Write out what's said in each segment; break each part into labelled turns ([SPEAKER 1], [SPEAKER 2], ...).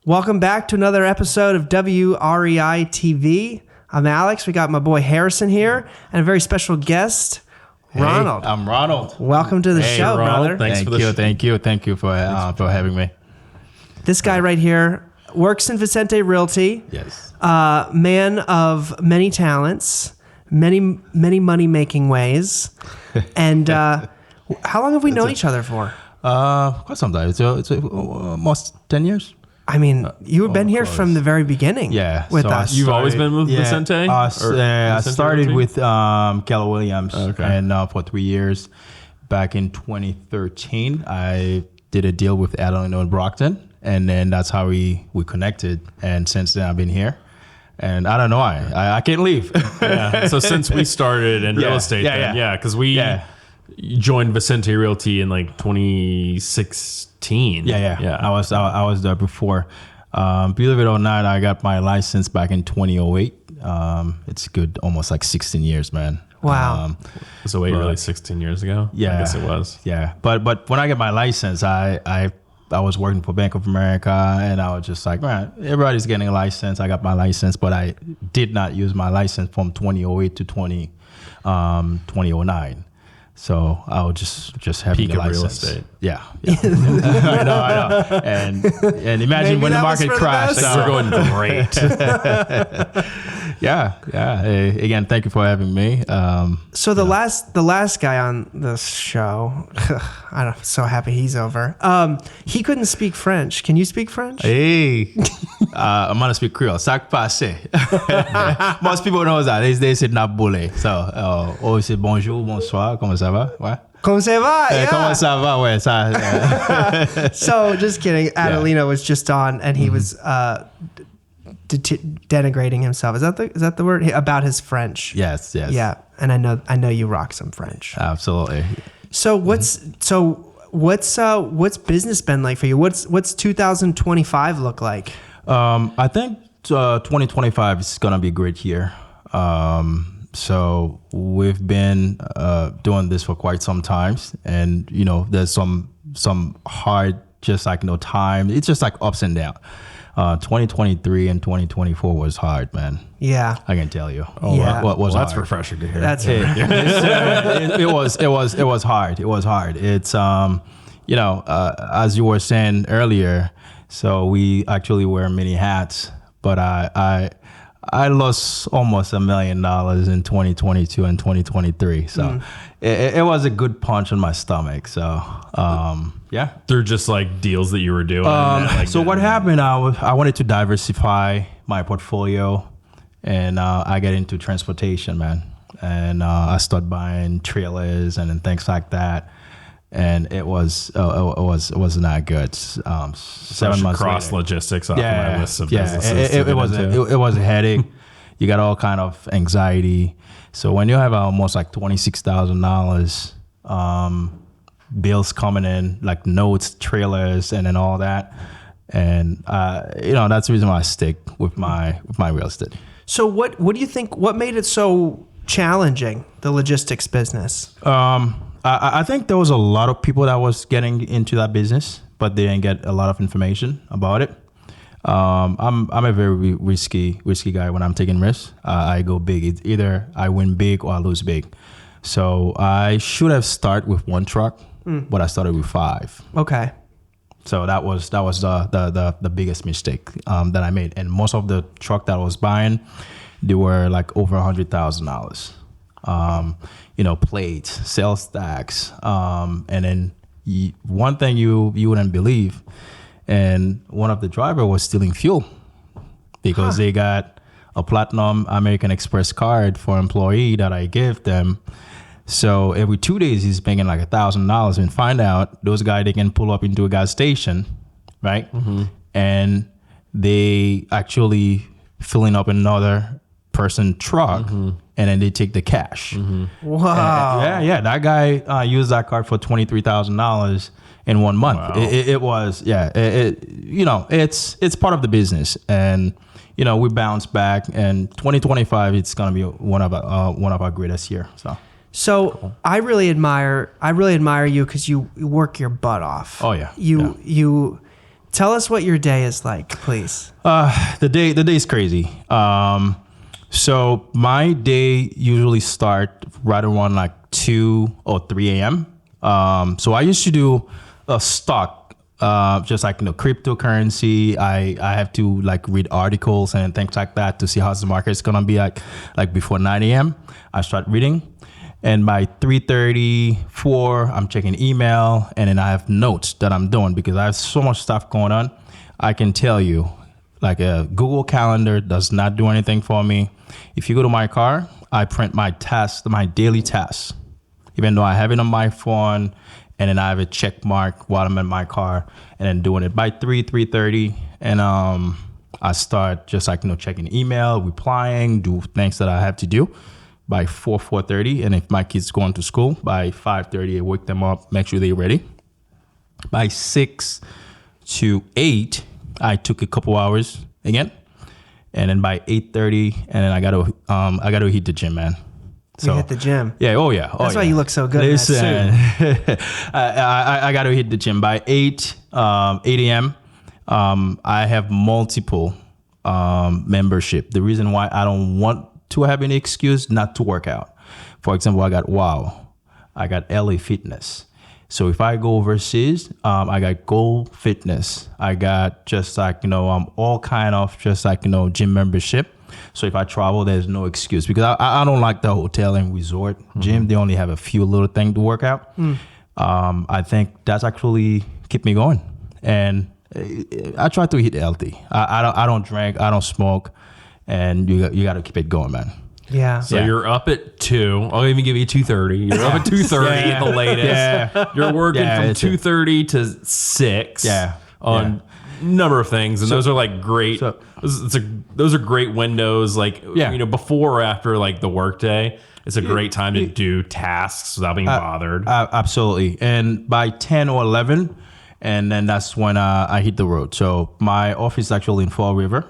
[SPEAKER 1] Welcome back to another episode of WREI TV. I'm Alex. We got my boy Harrison here and a very special guest, Ronald.
[SPEAKER 2] Hey, I'm Ronald.
[SPEAKER 1] Welcome to the show,
[SPEAKER 3] Ronald,
[SPEAKER 1] brother.
[SPEAKER 2] Thank you for having me.
[SPEAKER 1] This guy right here works in Vicente Realty.
[SPEAKER 2] Yes.
[SPEAKER 1] Man of many talents, many money-making ways. And how long have we known each other for?
[SPEAKER 2] Quite some time. It's almost 10 years.
[SPEAKER 1] I mean, you've been here from the very beginning.
[SPEAKER 2] Yeah,
[SPEAKER 1] with
[SPEAKER 2] so
[SPEAKER 1] us.
[SPEAKER 3] You've always been with Vicente?
[SPEAKER 2] I started
[SPEAKER 3] Realty?
[SPEAKER 2] with Keller Williams,
[SPEAKER 3] Okay.
[SPEAKER 2] and for 3 years. Back in 2013, I did a deal with Adeline and Brockton, and then that's how we connected. And since then, I've been here. And I don't know why. I can't leave.
[SPEAKER 3] Yeah. So since we started in real estate, because we joined Vicente Realty in like 2016.
[SPEAKER 2] Yeah. I was there before. Believe it or not, I got my license back in 2008. It's good, almost like 16 years, man.
[SPEAKER 1] Wow.
[SPEAKER 3] So wait, really 16 years ago?
[SPEAKER 2] Yeah,
[SPEAKER 3] I guess it was.
[SPEAKER 2] Yeah, but when I got my license, I was working for Bank of America, and I was just like, man, everybody's getting a license. I got my license, but I did not use my license from 2008 to 2009. So I was just having
[SPEAKER 3] Peak
[SPEAKER 2] the
[SPEAKER 3] of real
[SPEAKER 2] license.
[SPEAKER 3] estate.
[SPEAKER 2] Yeah. I know. And imagine
[SPEAKER 1] Maybe
[SPEAKER 2] when the
[SPEAKER 1] that was
[SPEAKER 2] market
[SPEAKER 1] for the
[SPEAKER 2] crashed.
[SPEAKER 1] best.
[SPEAKER 3] We're going great.
[SPEAKER 2] Yeah. Again, thank you for having me.
[SPEAKER 1] So the last guy on this show, I'm so happy he's over. He couldn't speak French. Can you speak French?
[SPEAKER 2] Hey, I'm gonna speak Creole. Sac passé. Most people know that. They say naboule. So, c'est bonjour, bonsoir, comment ça va? Ouais.
[SPEAKER 1] Comment ça va?
[SPEAKER 2] Hey,
[SPEAKER 1] Yeah.
[SPEAKER 2] comment ça va? Ouais, ça.
[SPEAKER 1] So just kidding. Adelina was just on, and he was denigrating himself. Is that the word about his French?
[SPEAKER 2] Yes.
[SPEAKER 1] Yeah, and I know you rock some French.
[SPEAKER 2] Absolutely.
[SPEAKER 1] So what's business been like for you? What's 2025 look like?
[SPEAKER 2] I think 2025 is gonna be a great year. So we've been doing this for quite some time, and there's some hard, just like no time. It's just like ups and downs. 2023 and 2024 was hard, man.
[SPEAKER 1] Yeah,
[SPEAKER 2] I can tell you.
[SPEAKER 1] Yeah.
[SPEAKER 2] What was
[SPEAKER 3] That's
[SPEAKER 2] hard.
[SPEAKER 3] refreshing to hear.
[SPEAKER 1] that's
[SPEAKER 2] It was hard. It was hard. It's as you were saying earlier, so we actually wear many hats, but I lost almost $1 million in 2022 and 2023. So it was a good punch on my stomach. So yeah.
[SPEAKER 3] Through just like deals that you were doing.
[SPEAKER 2] So what happened? I wanted to diversify my portfolio, and I get into transportation, man. And I started buying trailers and things like that. And it was not good. 7 months
[SPEAKER 3] cross
[SPEAKER 2] later.
[SPEAKER 3] logistics off my list of businesses.
[SPEAKER 2] It was a headache. You got all kind of anxiety. So when you have almost like $26,000 bills coming in, like notes, trailers, and then all that, and that's the reason why I stick with my real estate.
[SPEAKER 1] So what do you think? What made it so challenging, the logistics business?
[SPEAKER 2] I think there was a lot of people that was getting into that business, but they didn't get a lot of information about it. I'm a very risky guy when I'm taking risks. I go big. It's either I win big or I lose big. So I should have started with 1 truck, but I started with 5.
[SPEAKER 1] Okay.
[SPEAKER 2] So that was the biggest mistake that I made. And most of the truck that I was buying, they were like over $100,000. Plates, sales tax, and then one thing you wouldn't believe, and one of the driver was stealing fuel because they got a platinum American Express card for employee that I gave them. So every 2 days he's paying like $1,000, and find out those guys, they can pull up into a gas station, right? Mm-hmm. And they actually filling up another person truck, and then they take the cash.
[SPEAKER 1] Wow.
[SPEAKER 2] And, that guy used that card for $23,000 in 1 month.
[SPEAKER 3] Wow.
[SPEAKER 2] It was it's part of the business, and we bounce back. And 2025, it's gonna be one of our greatest year. So
[SPEAKER 1] cool. I really admire you because you work your butt off.
[SPEAKER 2] Oh yeah.
[SPEAKER 1] Tell us what your day is like, please.
[SPEAKER 2] The day is crazy. So my day usually start right around like 2 or 3 a.m. So I used to do a stock, just like cryptocurrency. I have to like read articles and things like that to see how the market is gonna be like before 9 a.m. I start reading, and by 3:30, 4, I'm checking email, and then I have notes that I'm doing because I have so much stuff going on. I can tell you, like a Google Calendar does not do anything for me. If you go to my car, I print my tasks, my daily tasks, even though I have it on my phone, and then I have a check mark while I'm in my car, and then doing it by 3:30, and I start just like checking email, replying, do things that I have to do by 4:30, and if my kids going to school by 5:30, I wake them up, make sure they're ready. By 6 to 8, I took a couple hours again, and then by 8:30, and then I gotta hit the gym, man.
[SPEAKER 1] So you hit the gym.
[SPEAKER 2] Yeah. Oh yeah.
[SPEAKER 1] That's why you look so good.
[SPEAKER 2] Listen,
[SPEAKER 1] in that suit.
[SPEAKER 2] I got to hit the gym by 8 a.m. I have multiple membership. The reason why I don't want to have any excuse not to work out. For example, I got I got LA Fitness. So if I go overseas, I got Gold Fitness. I got just like all kind of just like gym membership. So if I travel, there's no excuse because I don't like the hotel and resort gym. They only have a few little things to work out. I think that's actually keep me going, and I try to eat healthy. I don't drink, I don't smoke, and you got to keep it going, man.
[SPEAKER 1] Yeah.
[SPEAKER 3] So you're up at 2. I'll even give you 2:30. You're up at 2:30 at the latest.
[SPEAKER 2] Yeah.
[SPEAKER 3] You're working from 2:30 to 6.
[SPEAKER 2] Yeah.
[SPEAKER 3] On number of things, and those are like great.
[SPEAKER 2] So-
[SPEAKER 3] those are great windows. Like before or after like the workday, it's a great time to do tasks without being bothered.
[SPEAKER 2] Absolutely. And by 10 or 11, and then that's when I hit the road. So my office is actually in Fall River.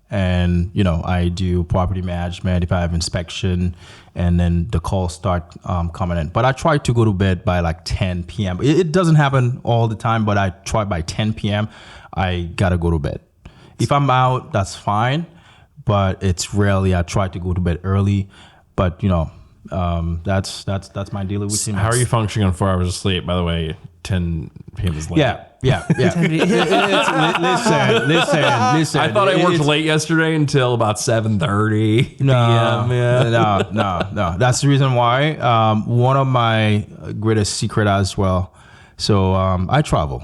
[SPEAKER 2] And, I do property management if I have inspection, and then the calls start coming in. But I try to go to bed by like 10 p.m. It doesn't happen all the time, but I try by 10 p.m. I got to go to bed. If I'm out, that's fine. But it's rarely I try to go to bed early. But, that's my daily routine.
[SPEAKER 3] How are you functioning on 4 hours of sleep? By the way, 10 p.m. is late.
[SPEAKER 2] Yeah. Listen.
[SPEAKER 3] I thought I worked late yesterday until about 7:30 p.m.
[SPEAKER 2] No. That's the reason why. One of my greatest secret as well. So I travel.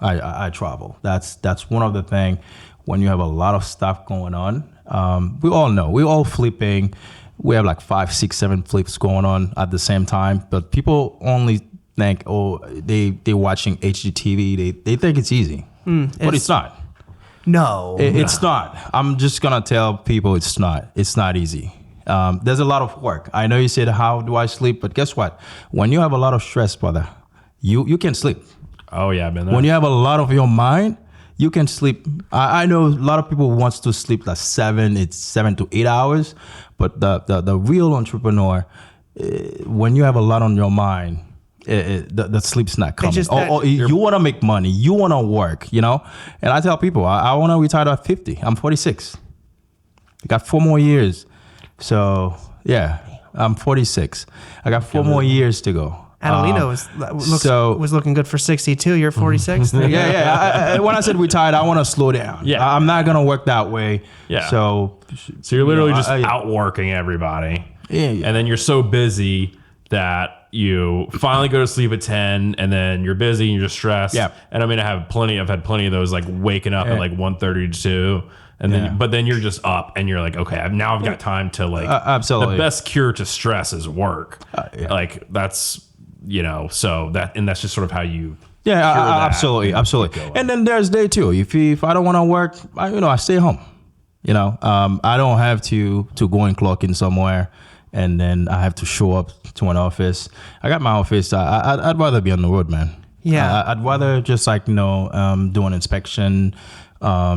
[SPEAKER 2] I travel. That's one of the things when you have a lot of stuff going on. We all know. We're all flipping. We have like 5, 6, 7 flips going on at the same time. But people only think, they're watching HGTV. They think it's easy, but it's not.
[SPEAKER 1] No,
[SPEAKER 2] it's not. I'm just gonna tell people it's not. It's not easy. There's a lot of work. I know you said, how do I sleep? But guess what? When you have a lot of stress, brother, you can sleep.
[SPEAKER 3] Oh yeah, I've been there.
[SPEAKER 2] When you have a lot of your mind, you can sleep. I know a lot of people wants to sleep like 7 to 8 hours, but the real entrepreneur, when you have a lot on your mind, the sleep's not coming. You want to make money, you want to work, And I tell people, I want to retire at 50. I'm 46. I got 4 more years. So yeah, I'm 46. I got 4 more years to go.
[SPEAKER 1] Adelino was looking good for 62. You're 46.
[SPEAKER 2] Yeah. When I said retired, I want to slow down.
[SPEAKER 3] Yeah.
[SPEAKER 2] I'm not going to work that way.
[SPEAKER 3] Yeah.
[SPEAKER 2] So
[SPEAKER 3] you're literally just outworking everybody.
[SPEAKER 2] Yeah.
[SPEAKER 3] And then you're so busy that you finally go to sleep at 10, and then you're busy and you're just stressed.
[SPEAKER 2] Yeah.
[SPEAKER 3] And I mean, I've had plenty of those, like waking up at like 1:30 to 2. And then, but then you're just up and you're like, okay, now I've got time to like,
[SPEAKER 2] absolutely.
[SPEAKER 3] The best cure to stress is work. Like that's, so that's just sort of how you.
[SPEAKER 2] Yeah, absolutely. And then there's day 2. If I don't want to work, I stay home. I don't have to go and clock in somewhere, and then I have to show up to an office. I got my office. I'd rather be on the road, man.
[SPEAKER 1] Yeah.
[SPEAKER 2] I'd rather just like do an inspection,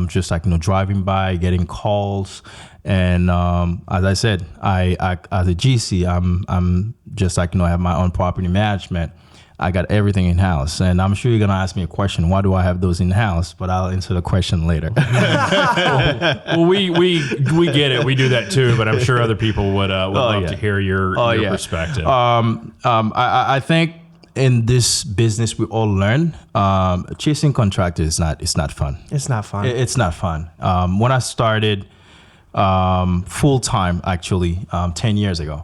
[SPEAKER 2] just like driving by, getting calls, and as I said, I as a GC, I'm just like I have my own property management. I got everything in house, and I'm sure you're gonna ask me a question. Why do I have those in house? But I'll answer the question later.
[SPEAKER 3] Well, we get it. We do that too, but I'm sure other people would love to hear your perspective.
[SPEAKER 2] I think in this business we all learn. Chasing contractors it's not fun.
[SPEAKER 1] It's not fun.
[SPEAKER 2] It's not fun. When I started full time, actually 10 years ago.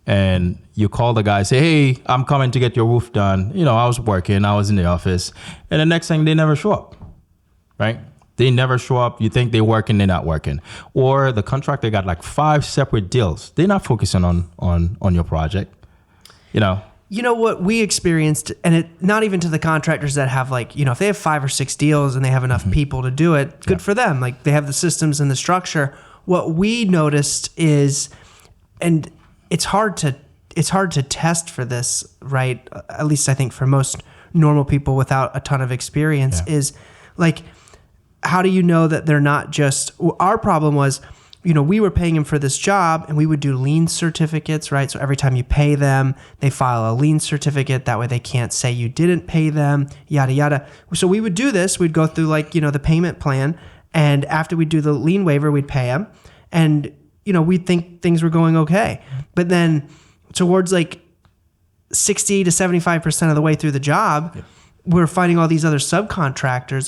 [SPEAKER 2] And you call the guy, say, hey, I'm coming to get your roof done. I was working, I was in the office. And the next thing, they never show up, right? They never show up. You think they're working, they're not working. Or the contractor got like 5 separate deals. They're not focusing on your project,
[SPEAKER 1] You know what we experienced, and it not even to the contractors that have if they have 5 or 6 deals and they have enough people to do it, good for them. Like they have the systems and the structure. What we noticed is, and it's hard to test for this, right? At least I think for most normal people without a ton of experience is like, how do you know that they're not just, our problem was, we were paying them for this job and we would do lien certificates, right? So every time you pay them, they file a lien certificate. That way they can't say you didn't pay them, yada, yada. So we would do this. We'd go through the payment plan. And after we do the lien waiver, we'd pay them. And we'd think things were going okay. But then towards 60 to 75% of the way through the job, we're finding all these other subcontractors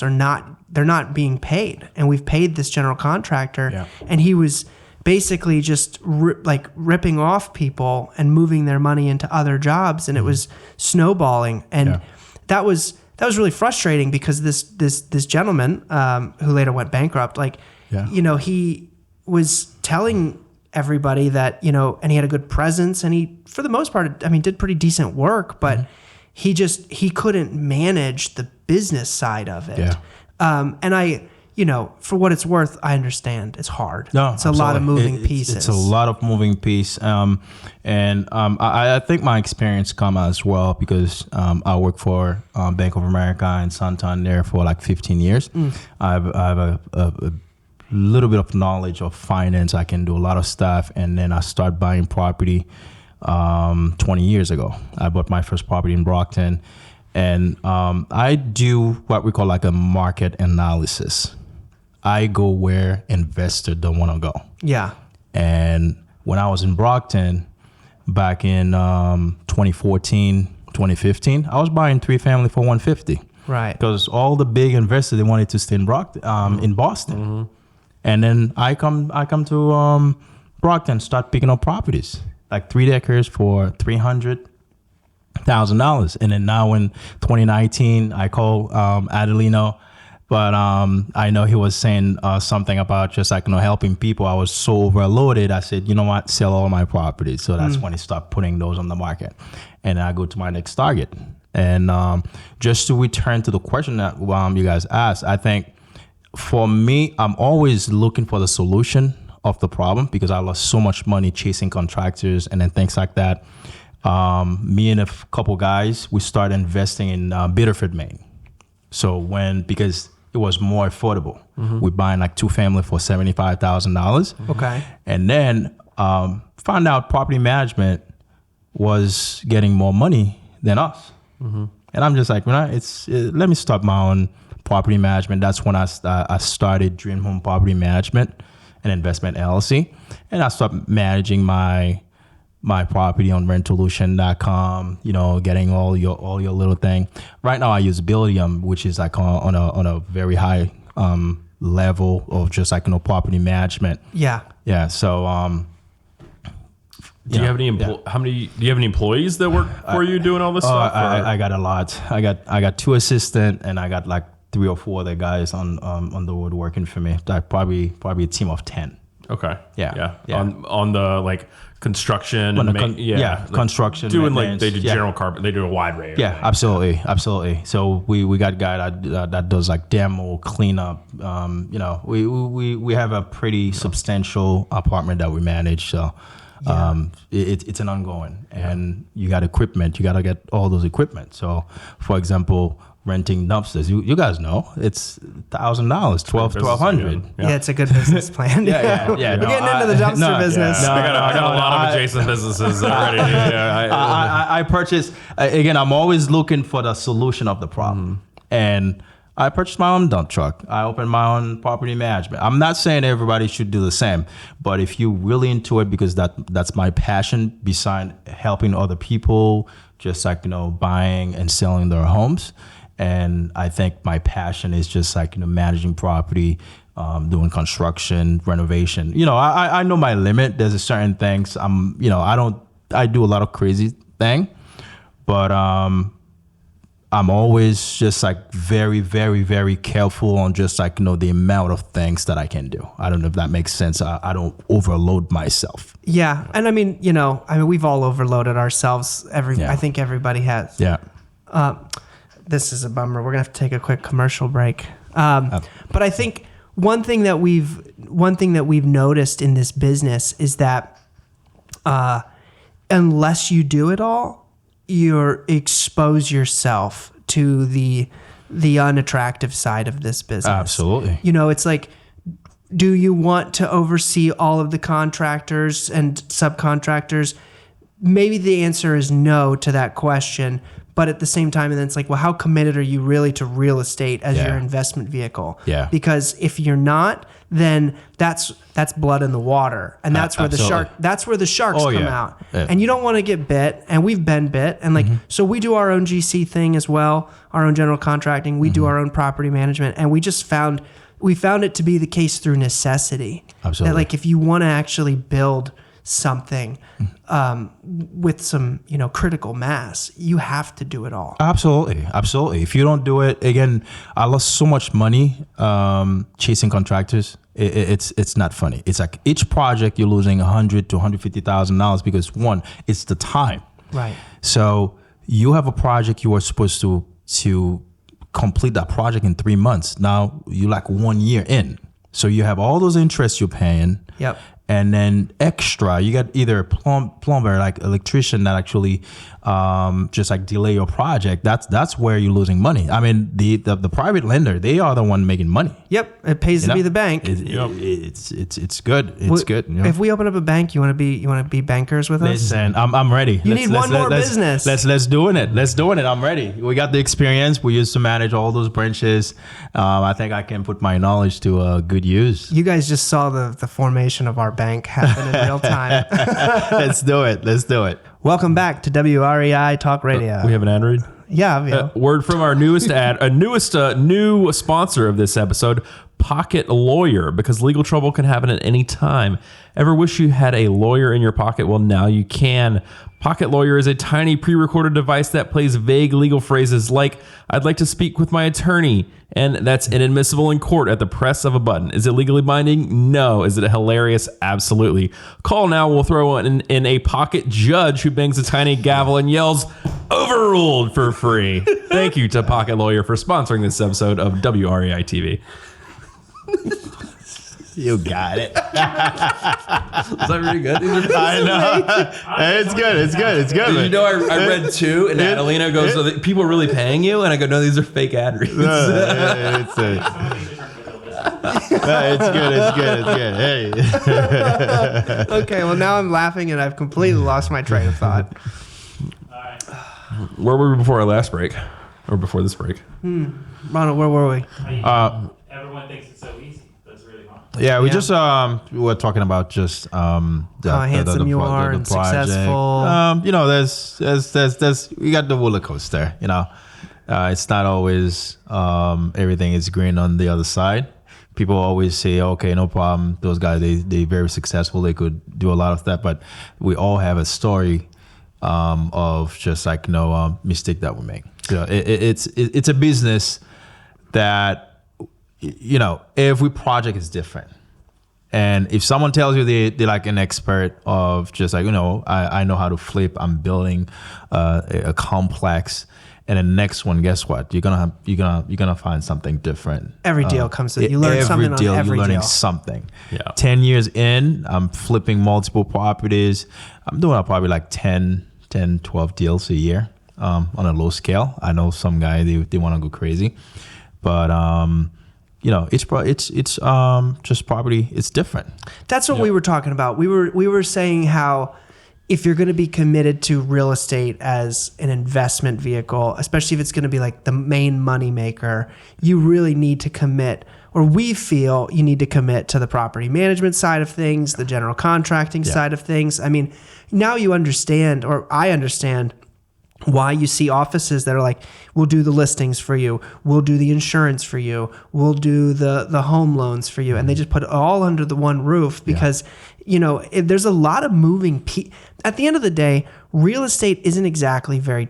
[SPEAKER 1] they're not being paid. And we've paid this general contractor and he was basically just ripping off people and moving their money into other jobs. And it was snowballing. And that was really frustrating because this gentleman who later went bankrupt, he was telling everybody that, and he had a good presence and he, for the most part, did pretty decent work, but he couldn't manage the business side of it.
[SPEAKER 2] Yeah.
[SPEAKER 1] And I, for what it's worth, I understand it's hard.
[SPEAKER 2] No,
[SPEAKER 1] it's a lot of moving pieces.
[SPEAKER 2] It's a lot of moving piece. I think my experience come as well because I work for Bank of America and Santander for 15 years. I have a little bit of knowledge of finance. I can do a lot of stuff. And then I start buying property 20 years ago. I bought my first property in Brockton. And I do what we call a market analysis. I go where investors don't want to go. Yeah. And when I was in Brockton back in 2014, 2015, I was buying 3-family for $150. Right. Because all the big investors, they wanted to stay in Brockton, in Boston. And then I come to Brockton, start picking up properties, 3 acres for $300,000. And then now in 2019, I call Adelino, but I know he was saying something about just helping people. I was so overloaded. I said, you know what, sell all my properties. So that's when he started putting those on the market. And I go to my next target. And just to return to the question that you guys asked, I think for me, I'm always looking for the solution of the problem because I lost so much money chasing contractors and then things like that. Me and a couple guys, we started investing in Biddeford, Maine. So because it was more affordable, we're buying 2-family for $75,000. Okay. And then found out property management was getting more money than us. And I'm just let me start my own property management. That's when I started Dream Home Property Management and Investment LLC. And I started managing my property on rentolution.com, getting all your little thing. Right now I use Billium, which is on a very high level of just property management. Yeah. Yeah. So
[SPEAKER 3] do you have any employees that work for you doing all this stuff?
[SPEAKER 2] I got a lot. I got 2 assistants and I got 3 or 4 other guys on the road working for me. Probably a team of 10.
[SPEAKER 3] Okay. Yeah. On the construction construction
[SPEAKER 2] doing
[SPEAKER 3] they do general carpet, they do a wide range.
[SPEAKER 2] Yeah, absolutely. So we got a guy that does demo cleanup. We have a pretty substantial apartment that we manage. So it's an ongoing, and you got equipment. You got to get all those equipment. So for example, renting dumpsters. You guys know it's $1,000, $1,200.
[SPEAKER 1] Yeah, it's a good business plan.
[SPEAKER 2] Yeah.
[SPEAKER 1] We're getting into the dumpster business.
[SPEAKER 3] I got a lot of adjacent businesses already.
[SPEAKER 2] I purchased, again, I'm always looking for the solution of the problem. And I purchased my own dump truck. I opened my own property management. I'm not saying everybody should do the same, but if you're really into it, because that's my passion beside helping other people, just like, buying and selling their homes. And I think my passion is just like, managing property, doing construction, renovation. I know my limit. There's a certain things I do a lot of crazy thing, but I'm always just like very, very, very careful on just like, the amount of things that I can do. I don't know if that makes sense. I don't overload myself.
[SPEAKER 1] Yeah. And I mean, we've all overloaded ourselves. I think everybody has.
[SPEAKER 2] Yeah.
[SPEAKER 1] This is a bummer. We're going to have to take a quick commercial break. But I think one thing that we've noticed in this business is that unless you do it all, you expose yourself to the unattractive side of this business.
[SPEAKER 2] Absolutely.
[SPEAKER 1] It's like, do you want to oversee all of the contractors and subcontractors? Maybe the answer is no to that question. But at the same time, and then it's like, well, how committed are you really to real estate as your investment vehicle?
[SPEAKER 2] Yeah.
[SPEAKER 1] Because if you're not, then that's blood in the water, and that's where the sharks come out. Yeah. And you don't want to get bit, and we've been bit, and so we do our own GC thing as well, our own general contracting. We do our own property management, and we found it to be the case through necessity.
[SPEAKER 2] Absolutely.
[SPEAKER 1] That like if you want to actually build something with some critical mass, you have to do it all. Absolutely. If you don't do it, again, I lost so much money chasing contractors. It's not funny. It's like each project you're losing $100,000 to $150,000 because one, it's the time. Right.
[SPEAKER 2] So you have a project you are supposed to complete that project in 3 months. Now you're like 1 year in. So you have all those interests you're paying.
[SPEAKER 1] Yep.
[SPEAKER 2] And then extra, you got either a plumber, like electrician, that actually just like delay your project. That's where you're losing money. I mean, the private lender, they are the one making money.
[SPEAKER 1] Yep, it pays to be the bank.
[SPEAKER 2] It's good. It's good.
[SPEAKER 1] If we open up a bank, you want to be bankers with us?
[SPEAKER 2] Listen, I'm ready.
[SPEAKER 1] You need one more business.
[SPEAKER 2] Let's doing it. I'm ready. We got the experience. We used to manage all those branches. I think I can put my knowledge to good use.
[SPEAKER 1] You guys just saw the formation of our bank happen in real time.
[SPEAKER 2] Let's do it.
[SPEAKER 1] Welcome back to WREI Talk Radio.
[SPEAKER 3] We have an ad read?
[SPEAKER 1] Yeah.
[SPEAKER 3] Word from our newest new sponsor of this episode, Pocket Lawyer, because legal trouble can happen at any time. Ever wish you had a lawyer in your pocket? Well, now you can. Pocket Lawyer is a tiny pre-recorded device that plays vague legal phrases like, "I'd like to speak with my attorney," and that's inadmissible in court at the press of a button. Is it legally binding? No. Is it hilarious? Absolutely. Call now. We'll throw in a pocket judge who bangs a tiny gavel and yells, "Overruled," for free. Thank you to Pocket Lawyer for sponsoring this episode of WREI TV.
[SPEAKER 2] You got it.
[SPEAKER 3] Is that really good?
[SPEAKER 2] I know. It's good.
[SPEAKER 3] Did you know I read two, and Adelina goes, "So people are really paying you?" And I go, "No, these are fake ad reads."
[SPEAKER 2] It's good. Hey.
[SPEAKER 1] Okay, well now I'm laughing and I've completely lost my train of thought.
[SPEAKER 3] Where were we before our last break? Or before this break?
[SPEAKER 1] Ronald, where were we?
[SPEAKER 4] Everyone thinks it's so easy. That's really hard.
[SPEAKER 2] Yeah, we just we were talking about just
[SPEAKER 1] how handsome you are and successful.
[SPEAKER 2] There's we got the roller coaster. It's not always everything is green on the other side. People always say, "Okay, no problem. Those guys, they very successful. They could do a lot of that." But we all have a story of just like mistake that we make. So it's a business that every project is different. And if someone tells you they're like an expert of just like, I know how to flip, I'm building a complex, and the next one, guess what? You're gonna find something different.
[SPEAKER 1] Every deal comes in. You learn something on every deal.
[SPEAKER 2] You're learning something.
[SPEAKER 3] Yeah.
[SPEAKER 2] 10 years in, I'm flipping multiple properties. I'm doing probably like 10, 12 deals a year. on a low scale. I know some guy they want to go crazy, but it's just property. It's different.
[SPEAKER 1] That's what we were talking about. We were saying how if you're going to be committed to real estate as an investment vehicle, especially if it's going to be like the main money maker, you really need to commit, or we feel you need to commit to the property management side of things, the general contracting side of things. I mean, now you understand, or I understand, why you see offices that are like, we'll do the listings for you, we'll do the insurance for you, we'll do the home loans for you, and they just put it all under the one roof because there's a lot of moving at the end of the day, real estate isn't exactly very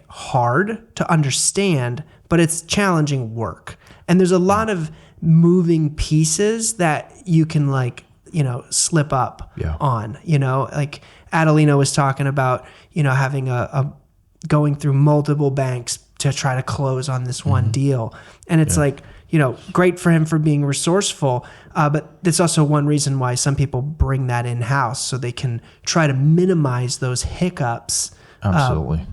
[SPEAKER 1] hard to understand, but it's challenging work, and there's a lot of moving pieces that you can slip up on. Like Adelina was talking about having a going through multiple banks to try to close on this one deal. And it's great for him for being resourceful. But it's also one reason why some people bring that in-house, so they can try to minimize those hiccups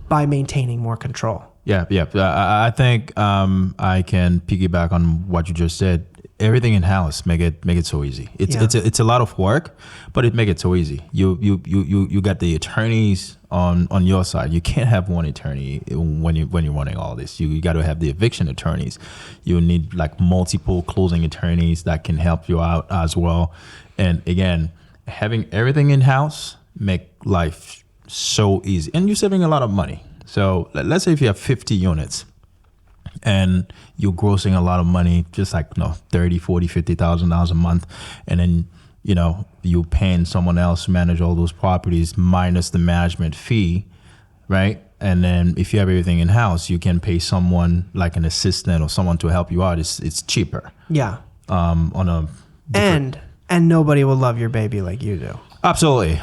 [SPEAKER 1] by maintaining more control.
[SPEAKER 2] Yeah. I think I can piggyback on what you just said. Everything in-house, make it so easy. It's a lot of work, but it make it so easy. You got the attorneys on your side. You can't have one attorney when you're running all this. You got to have the eviction attorneys. You need multiple closing attorneys that can help you out as well. And again, having everything in-house make life so easy, and you're saving a lot of money. So let's say if you have 50 units and you're grossing a lot of money, just $30,000, $40,000, $50,000 a month, and then you paying someone else to manage all those properties minus the management fee, right? And then if you have everything in house, you can pay someone like an assistant or someone to help you out. It's cheaper.
[SPEAKER 1] Yeah.
[SPEAKER 2] On a
[SPEAKER 1] and nobody will love your baby like you do.
[SPEAKER 2] Absolutely.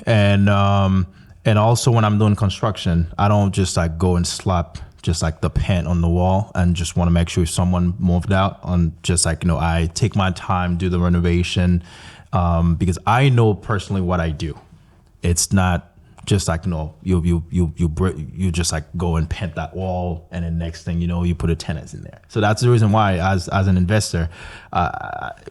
[SPEAKER 2] And also when I'm doing construction, I don't just go and slap just the paint on the wall and just want to make sure someone moved out on I take my time, do the renovation, because I know personally what I do. It's not just you just go and paint that wall, and then next thing you know, you put a tenant in there. So that's the reason why as an investor,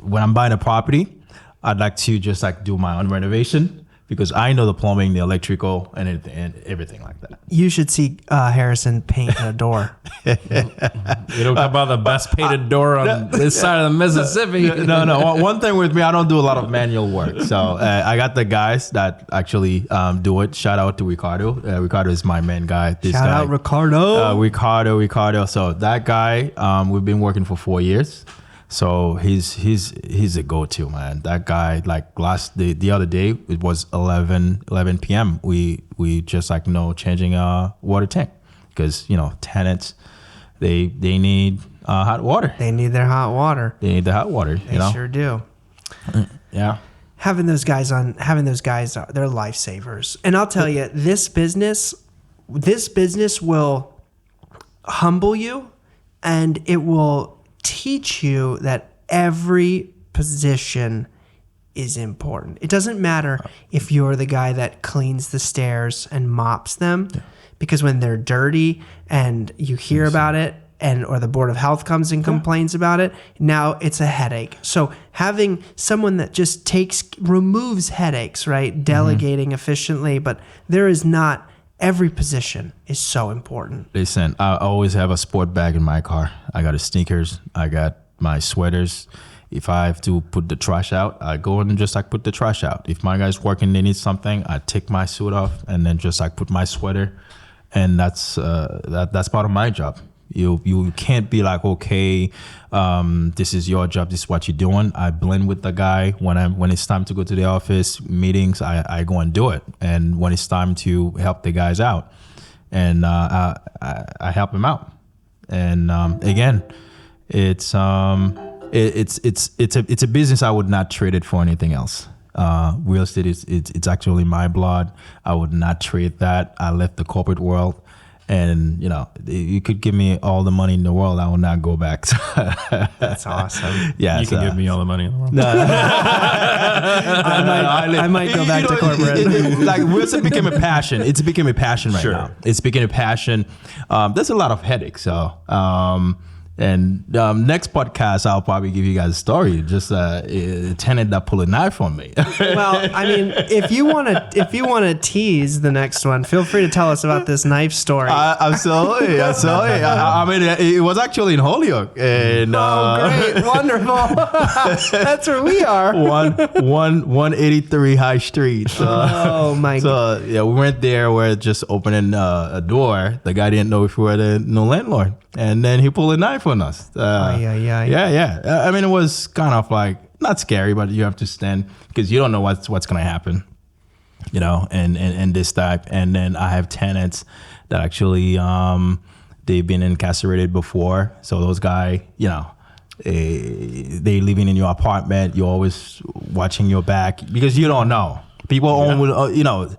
[SPEAKER 2] when I'm buying a property, I'd like to just do my own renovation, because I know the plumbing, the electrical, and everything like that.
[SPEAKER 1] You should see Harrison paint a door.
[SPEAKER 3] You don't talk about the best painted door on this side of the Mississippi.
[SPEAKER 2] No. One thing with me, I don't do a lot of manual work. So I got the guys that actually do it. Shout out to Ricardo. Ricardo is my main guy.
[SPEAKER 1] Shout out Ricardo.
[SPEAKER 2] Ricardo. So that guy, we've been working for 4 years. So he's a go-to, man. That guy, the other day, it was 11 p.m. We just changing a water tank, because tenants they need hot water.
[SPEAKER 1] They need their hot water.
[SPEAKER 2] They need the hot water.
[SPEAKER 1] They sure do.
[SPEAKER 2] Yeah.
[SPEAKER 1] Having those guys, they're lifesavers. And I'll tell you, this business will humble you, and it will teach you that every position is important. It doesn't matter if you're the guy that cleans the stairs and mops them, because when they're dirty and you hear about it, or the Board of Health comes and complains about it, now it's a headache. So having someone that just removes headaches, right? Delegating efficiently, but every position is so important.
[SPEAKER 2] Listen, I always have a sport bag in my car. I got sneakers. I got my sweaters. If I have to put the trash out, I go and just put the trash out. If my guy's working, they need something, I take my suit off and then just put my sweater. And that's part of my job. You can't be okay, this is your job, this is what you're doing. I blend with the guy. When it's time to go to the office meetings, I go and do it. And when it's time to help the guys out, and I help them out. And again, it's a business. I would not trade it for anything else. Real estate it's actually my blood. I would not trade that. I left the corporate world, And you could give me all the money in the world, I will not go back.
[SPEAKER 1] That's awesome.
[SPEAKER 2] Yeah,
[SPEAKER 3] You can give me all the money in the world.
[SPEAKER 1] I might go back to corporate.
[SPEAKER 2] Like Wilson became a passion. It's become a passion right
[SPEAKER 3] Sure.
[SPEAKER 2] now. It's become a passion. There's a lot of headaches. So, next podcast, I'll probably give you guys a story. Just a tenant that pulled a knife on me.
[SPEAKER 1] Well, I mean, if you want to tease the next one, feel free to tell us about this knife story.
[SPEAKER 2] Absolutely. I mean, it was actually in Holyoke, and
[SPEAKER 1] Great, wonderful. That's where we are.
[SPEAKER 2] 183 High Street. So,
[SPEAKER 1] Oh my god.
[SPEAKER 2] so yeah, we went there. We're just opening a door. The guy didn't know if we were the new landlord, and then he pulled a knife on us. Yeah. I mean, it was kind of like not scary, but you have to stand because you don't know what's going to happen, and this type. And then I have tenants that actually they've been incarcerated before, so those guys, they living in your apartment. You're always watching your back because you don't know. People own,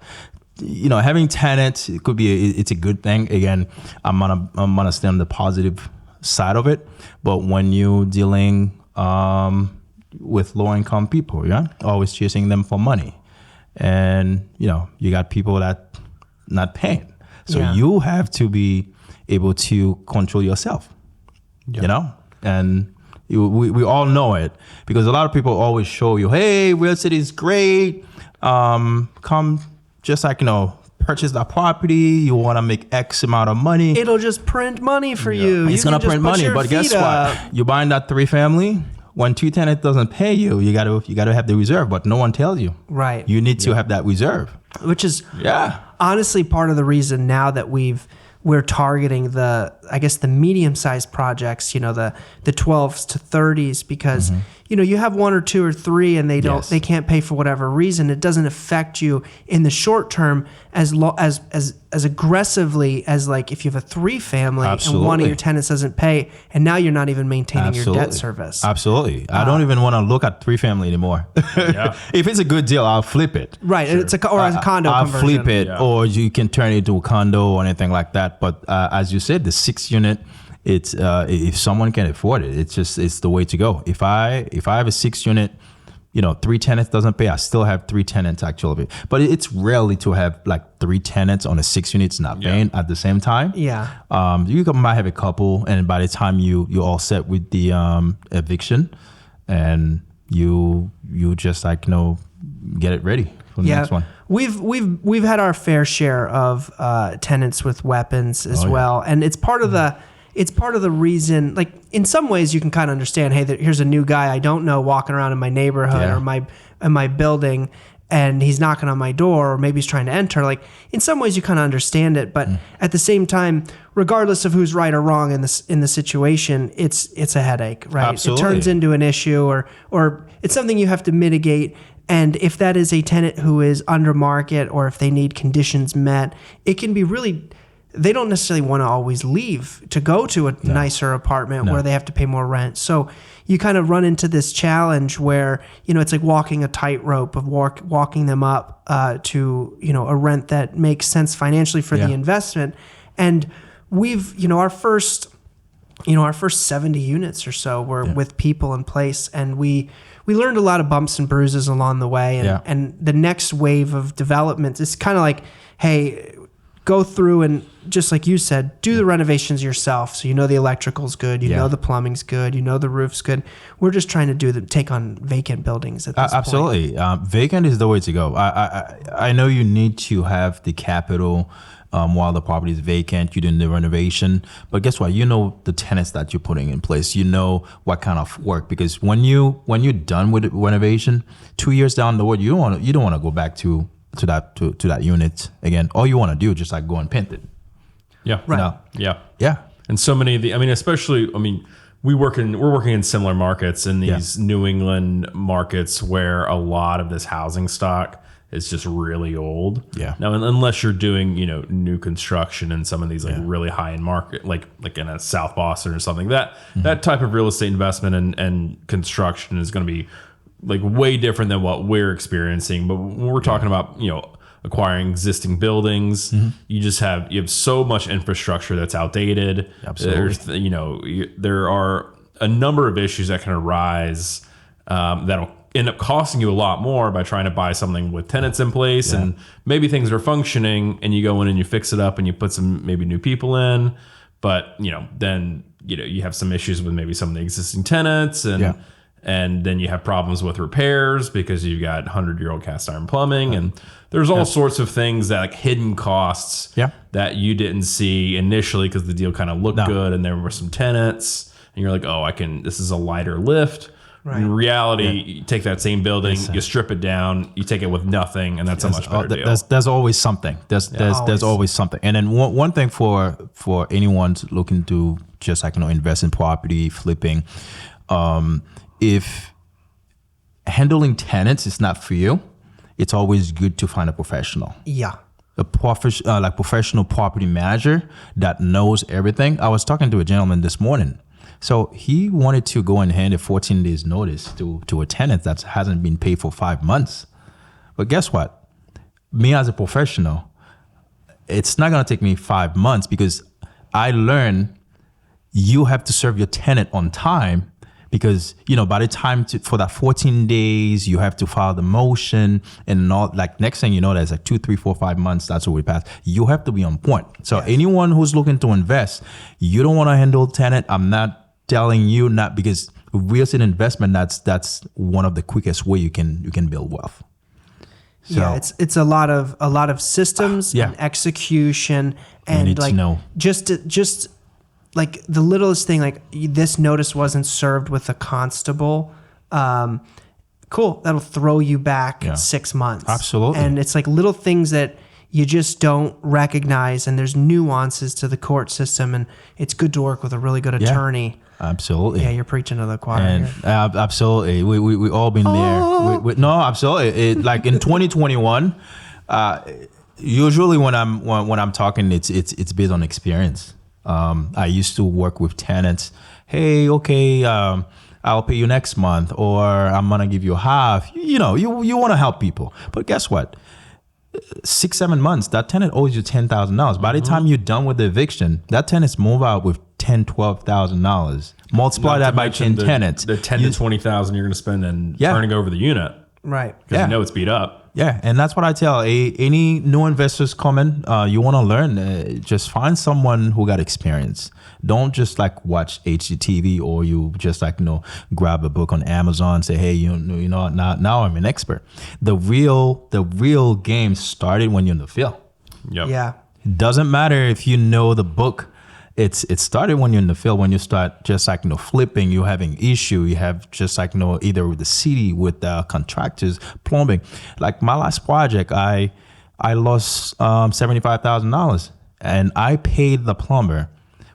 [SPEAKER 2] having tenants, it could be it's a good thing. Again, I'm gonna stay on the positive side of it. But when you're dealing with low income people, always chasing them for money, and you got people that not paying, so you have to be able to control yourself, and we all know it because a lot of people always show you, hey, real estate is great, come just like purchase that property, you want to make X amount of money,
[SPEAKER 1] It'll just print money for you.
[SPEAKER 2] it's gonna print money. But guess what? You're buying that 3-family. When 2 tenants doesn't pay you, you gotta have the reserve. But no one tells you.
[SPEAKER 1] Right.
[SPEAKER 2] You need to have that reserve.
[SPEAKER 1] Which is
[SPEAKER 2] Yeah.
[SPEAKER 1] honestly part of the reason now that we're targeting the medium-sized projects, the 12s to 30s, because you have 1 or 2 or 3 and they can't pay for whatever reason. It doesn't affect you in the short term as aggressively as like if you have a 3-family and one of your tenants doesn't pay, and now you're not even maintaining your debt service.
[SPEAKER 2] Absolutely. I don't even want to look at 3-family anymore.
[SPEAKER 3] Yeah.
[SPEAKER 2] If it's a good deal, I'll flip it.
[SPEAKER 1] Right, and it's a condo
[SPEAKER 2] I'll
[SPEAKER 1] conversion.
[SPEAKER 2] flip it, or you can turn it into a condo or anything like that. But as you said, the 6-unit, it's if someone can afford it, it's the way to go. If I have a 6-unit, 3 tenants doesn't pay, I still have 3 tenants actually. But it's rarely to have like 3 tenants on a 6 units not paying at the same time.
[SPEAKER 1] Yeah.
[SPEAKER 2] You might have a couple, and by the time you're all set with the eviction, and you just get it ready for the next one.
[SPEAKER 1] We've had our fair share of tenants with weapons as well, and it's part of the reason. Like in some ways, you can kind of understand. Hey, here's a new guy I don't know walking around in my neighborhood or my building, and he's knocking on my door, or maybe he's trying to enter. Like in some ways, you kind of understand it, but at the same time, regardless of who's right or wrong in the situation, it's a headache, right?
[SPEAKER 2] Absolutely.
[SPEAKER 1] It turns into an issue, or it's something you have to mitigate. And if that is a tenant who is under market, or if they need conditions met, it can be really, they don't necessarily want to always leave to go to a nicer apartment where they have to pay more rent. So you kind of run into this challenge where, it's like walking a tightrope of walking them up to, a rent that makes sense financially for the investment. And we've, our first 70 units or so were with people in place, and we learned a lot of bumps and bruises along the way. And the next wave of development is kind of like, hey, go through and, just like you said, do the renovations yourself. So the electrical's good, the plumbing's good, the roof's good. We're just trying to take on vacant buildings at this point.
[SPEAKER 2] Absolutely. Vacant is the way to go. I know you need to have the capital while the property is vacant, you're doing the renovation. But guess what? The tenants that you're putting in place. What kind of work. Because when you're done with the renovation, 2 years down the road, you don't want to go back to that unit again. All you want to do is just like go and paint it.
[SPEAKER 3] Yeah.
[SPEAKER 1] Right.
[SPEAKER 3] Yeah. And so many of we're working in similar markets in these New England markets where a lot of this housing stock is just really old.
[SPEAKER 2] Yeah.
[SPEAKER 3] Now, unless you're doing, new construction in some of these really high end market, like in a South Boston or something, that type of real estate investment and construction is going to be like way different than what we're experiencing. But when we're talking about, acquiring existing buildings. You have so much infrastructure that's outdated.
[SPEAKER 2] Absolutely.
[SPEAKER 3] There are a number of issues that can arise that'll end up costing you a lot more by trying to buy something with tenants in place, and maybe things are functioning, and you go in and you fix it up and you put some maybe new people in, but then you have some issues with maybe some of the existing tenants, and then you have problems with repairs because you've got 100-year-old cast iron plumbing, and there's all sorts of things that hidden costs that you didn't see initially because the deal kind of looked good and there were some tenants, and you're like, oh, this is a lighter lift. Right. In reality, you take that same building, you strip it down, you take it with nothing, and that's a much better deal.
[SPEAKER 2] There's always something. There's always something. And then one thing for anyone looking to just invest in property, flipping, if handling tenants is not for you, it's always good to find a professional.
[SPEAKER 1] Yeah.
[SPEAKER 2] A professional property manager that knows everything. I was talking to a gentleman this morning. So he wanted to go and hand a 14 days notice to a tenant that hasn't been paid for 5 months. But guess what? Me as a professional, it's not going to take me 5 months because I learned you have to serve your tenant on time because, by the time for that 14 days, you have to file the motion and all. Like next thing you know, there's 2, 3, 4, 5 months. That's what we pass. You have to be on point. So anyone who's looking to invest, you don't want to handle tenant. I'm not telling you not, because real estate investment, that's one of the quickest way you can build wealth. So,
[SPEAKER 1] it's a lot of systems and execution, and
[SPEAKER 2] need to know.
[SPEAKER 1] just like the littlest thing, like this notice wasn't served with a constable. Cool, that'll throw you back 6 months.
[SPEAKER 2] Absolutely.
[SPEAKER 1] And it's like little things that you just don't recognize, and there's nuances to the court system, and it's good to work with a really good attorney.
[SPEAKER 2] Absolutely.
[SPEAKER 1] Yeah, you're preaching to the choir.
[SPEAKER 2] And absolutely, we all been there. No, absolutely. Like in 2021, usually when I'm talking, it's based on experience. I used to work with tenants. Hey, okay, I'll pay you next month, or I'm gonna give you half. You want to help people, but guess what? 6-7 months, that tenant owes you $10,000. By the time you're done with the eviction, that tenant's move out with $10,000-$12,000. Multiply that by 10 tenants.
[SPEAKER 3] The 10 to 20,000 you're going to spend in turning over the unit,
[SPEAKER 1] Right.
[SPEAKER 3] because it's beat up.
[SPEAKER 2] Yeah, and that's what I tell any new investors coming. You want to learn, just find someone who got experience. Don't just watch HGTV, or you just grab a book on Amazon and say, hey, now I'm an expert. The real game started when you're in the field.
[SPEAKER 3] Yep.
[SPEAKER 1] Yeah.
[SPEAKER 2] It doesn't matter if you know the book. It started when you're in the field, when you start just flipping, you having issue, you have just either with the city, with the contractors, plumbing. Like my last project, I lost $75,000, and I paid the plumber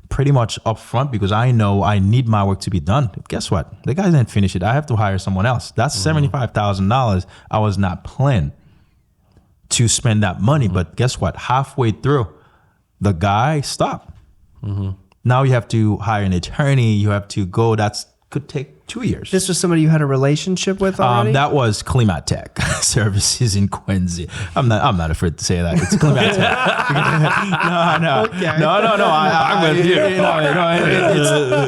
[SPEAKER 2] pretty much upfront because I know I need my work to be done. Guess what? The guy didn't finish it. I have to hire someone else. That's $75,000 I was not planning to spend that money. But guess what? Halfway through, the guy stopped. Now you have to hire an attorney. You have to go. Could take 2 years.
[SPEAKER 1] This was somebody you had a relationship with already?
[SPEAKER 2] That was Climatech Services in Quincy. I'm not afraid to say that. It's Climatech. No.
[SPEAKER 1] Okay.
[SPEAKER 2] No. I'm with you.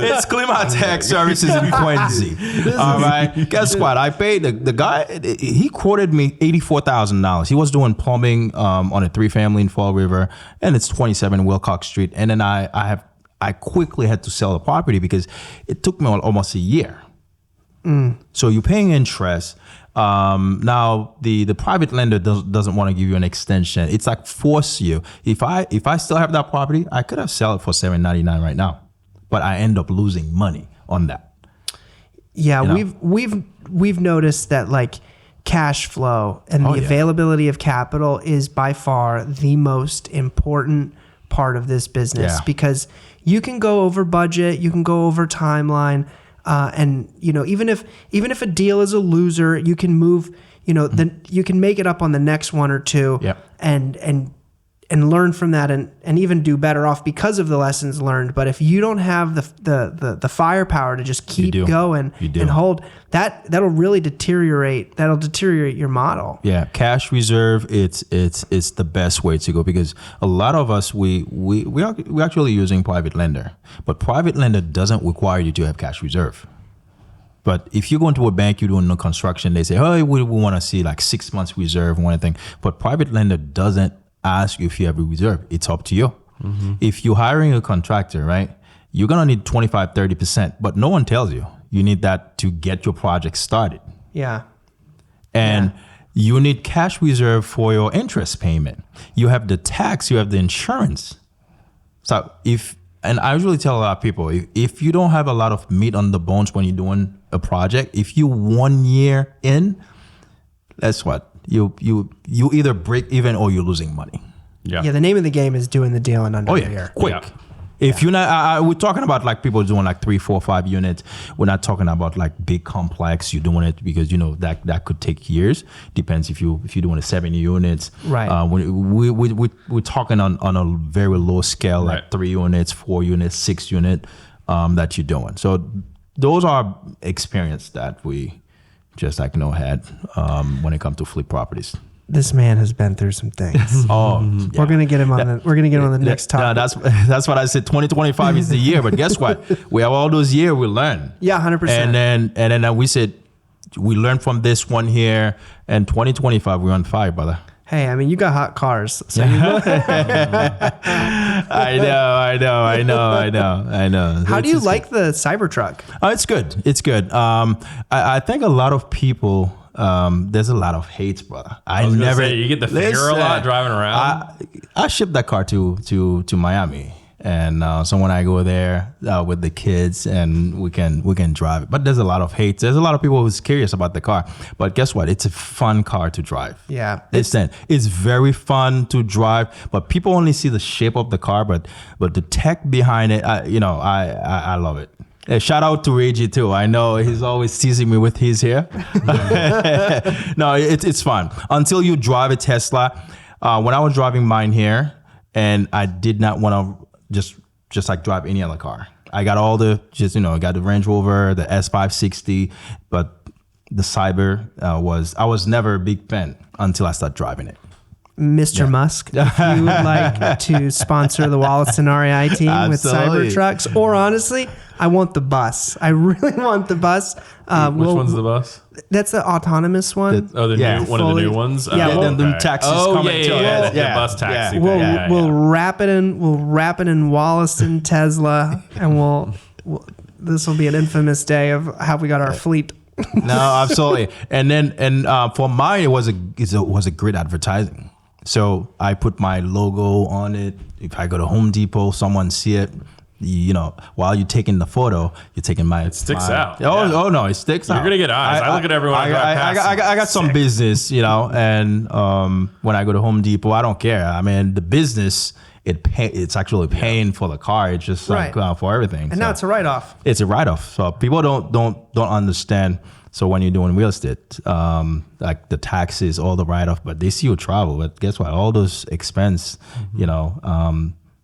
[SPEAKER 2] It's Climatech Services in Quincy. All right. Guess what? I paid the guy. He quoted me $84,000. He was doing plumbing on a 3-family in Fall River, and it's 27 Wilcox Street. And then I quickly had to sell the property because it took me almost a year. So you're paying interest. Now the private lender doesn't want to give you an extension. It's force you. If I still have that property, I could have sold it for $799 right now, but I end up losing money on that.
[SPEAKER 1] Yeah, we've noticed that cash flow and the availability of capital is by far the most important part of this business, because you can go over budget, you can go over timeline, and even if a deal is a loser, you can move, then you can make it up on the next one or two, and learn from that and even do better off because of the lessons learned. But if you don't have the firepower to just keep going and hold, that'll really deteriorate. That'll deteriorate your model.
[SPEAKER 2] Yeah, cash reserve. It's the best way to go, because a lot of us we are actually using private lender, but private lender doesn't require you to have cash reserve. But if you go into a bank, you're doing no construction, they say, oh, we want to see like 6 months reserve or anything. But private lender doesn't ask you if you have a reserve. It's up to you. If you're hiring a contractor, right, you're going to need 25, 30%, but no one tells you. You need that to get your project started.
[SPEAKER 1] Yeah.
[SPEAKER 2] And you need cash reserve for your interest payment. You have the tax, you have the insurance. So and I usually tell a lot of people, if you don't have a lot of meat on the bones when you're doing a project, if you 1 year in, that's what you either break even or you're losing money.
[SPEAKER 3] Yeah.
[SPEAKER 1] Yeah. The name of the game is doing the deal in under a year.
[SPEAKER 2] Quick.
[SPEAKER 3] Yeah.
[SPEAKER 2] If you're not, we're talking about like people doing like 3, 4, 5 units. We're not talking about like big complex. You're doing it because that could take years. Depends if you're doing a 70 units.
[SPEAKER 1] Right.
[SPEAKER 2] We're talking on a very low scale, like 3 units, 4 units, 6 unit that you're doing. So those are experience that we just had when it comes to flip properties.
[SPEAKER 1] This man has been through some things. We're gonna get him on the next topic.
[SPEAKER 2] That's what I said. 2025 is the year, but guess what? We have all those years we learn.
[SPEAKER 1] Yeah, 100%.
[SPEAKER 2] And then we said we learned from this one here, and 2025 we're on fire, brother.
[SPEAKER 1] Hey, I mean, you got hot cars. So you
[SPEAKER 2] I know.
[SPEAKER 1] How do you like the Cybertruck?
[SPEAKER 2] Oh, it's good. It's good. I think a lot of people. There's a lot of hates, brother.
[SPEAKER 3] You get the finger a lot driving around.
[SPEAKER 2] I shipped that car to Miami, and so when I go there with the kids, and we can drive it. But there's a lot of hate. There's a lot of people who's curious about the car. But guess what? It's a fun car to drive.
[SPEAKER 1] Yeah,
[SPEAKER 2] it's very fun to drive. But people only see the shape of the car, but the tech behind it, I love it. Shout out to Reggie too. I know he's always teasing me with his hair. No, it's fun until you drive a Tesla. When I was driving mine here, and I did not want to just like drive any other car. I got all the I got the Range Rover, the S560, but the Cyber I was never a big fan until I started driving it.
[SPEAKER 1] Mr. Musk, if you would like to sponsor the Wollaston REI team
[SPEAKER 2] Absolutely.
[SPEAKER 1] with Cybertrucks, or honestly, I want the bus. I really want the bus.
[SPEAKER 3] Which one's the bus?
[SPEAKER 1] That's the autonomous one.
[SPEAKER 3] One of the new ones.
[SPEAKER 1] Yeah,
[SPEAKER 2] the taxis coming to us.
[SPEAKER 3] The bus taxi.
[SPEAKER 1] We'll wrap it in. We'll wrap it in Wollaston Tesla, and we'll this will be an infamous day of how we got our fleet.
[SPEAKER 2] No, absolutely. And for mine, it was a great advertising. So I put my logo on it. If I go to Home Depot, someone see it. While you're taking the photo, you're taking my. It
[SPEAKER 3] sticks out.
[SPEAKER 2] Oh no, it sticks out.
[SPEAKER 3] You're gonna get eyes. I look at everyone.
[SPEAKER 2] I got some business, and when I go to Home Depot, I don't care. I mean, the business it's actually paying for the car. It's just like for everything.
[SPEAKER 1] And now it's a write-off.
[SPEAKER 2] It's a write-off. So people don't understand. So when you're doing real estate, like the taxes, all the write-off, but they see you travel. But guess what? All those expense,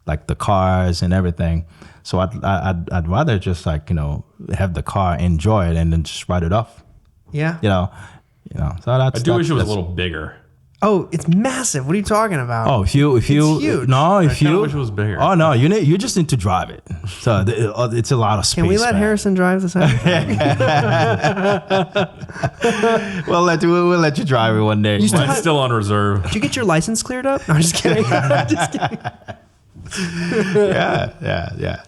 [SPEAKER 2] like the cars and everything. So I'd rather just have the car, enjoy it, and then just write it off.
[SPEAKER 1] Yeah.
[SPEAKER 2] So
[SPEAKER 3] I do wish it was a little bigger.
[SPEAKER 1] Oh, it's massive. What are you talking about?
[SPEAKER 2] Oh, if you
[SPEAKER 1] it's huge.
[SPEAKER 2] No,
[SPEAKER 3] I wish it was bigger.
[SPEAKER 2] Oh no, you just need to drive it. So it's a lot of space.
[SPEAKER 1] Can we let Harrison drive this out?
[SPEAKER 2] we'll let you drive it one day.
[SPEAKER 3] Mine's still on reserve.
[SPEAKER 1] Did you get your license cleared up? No, I'm just kidding.
[SPEAKER 2] Yeah.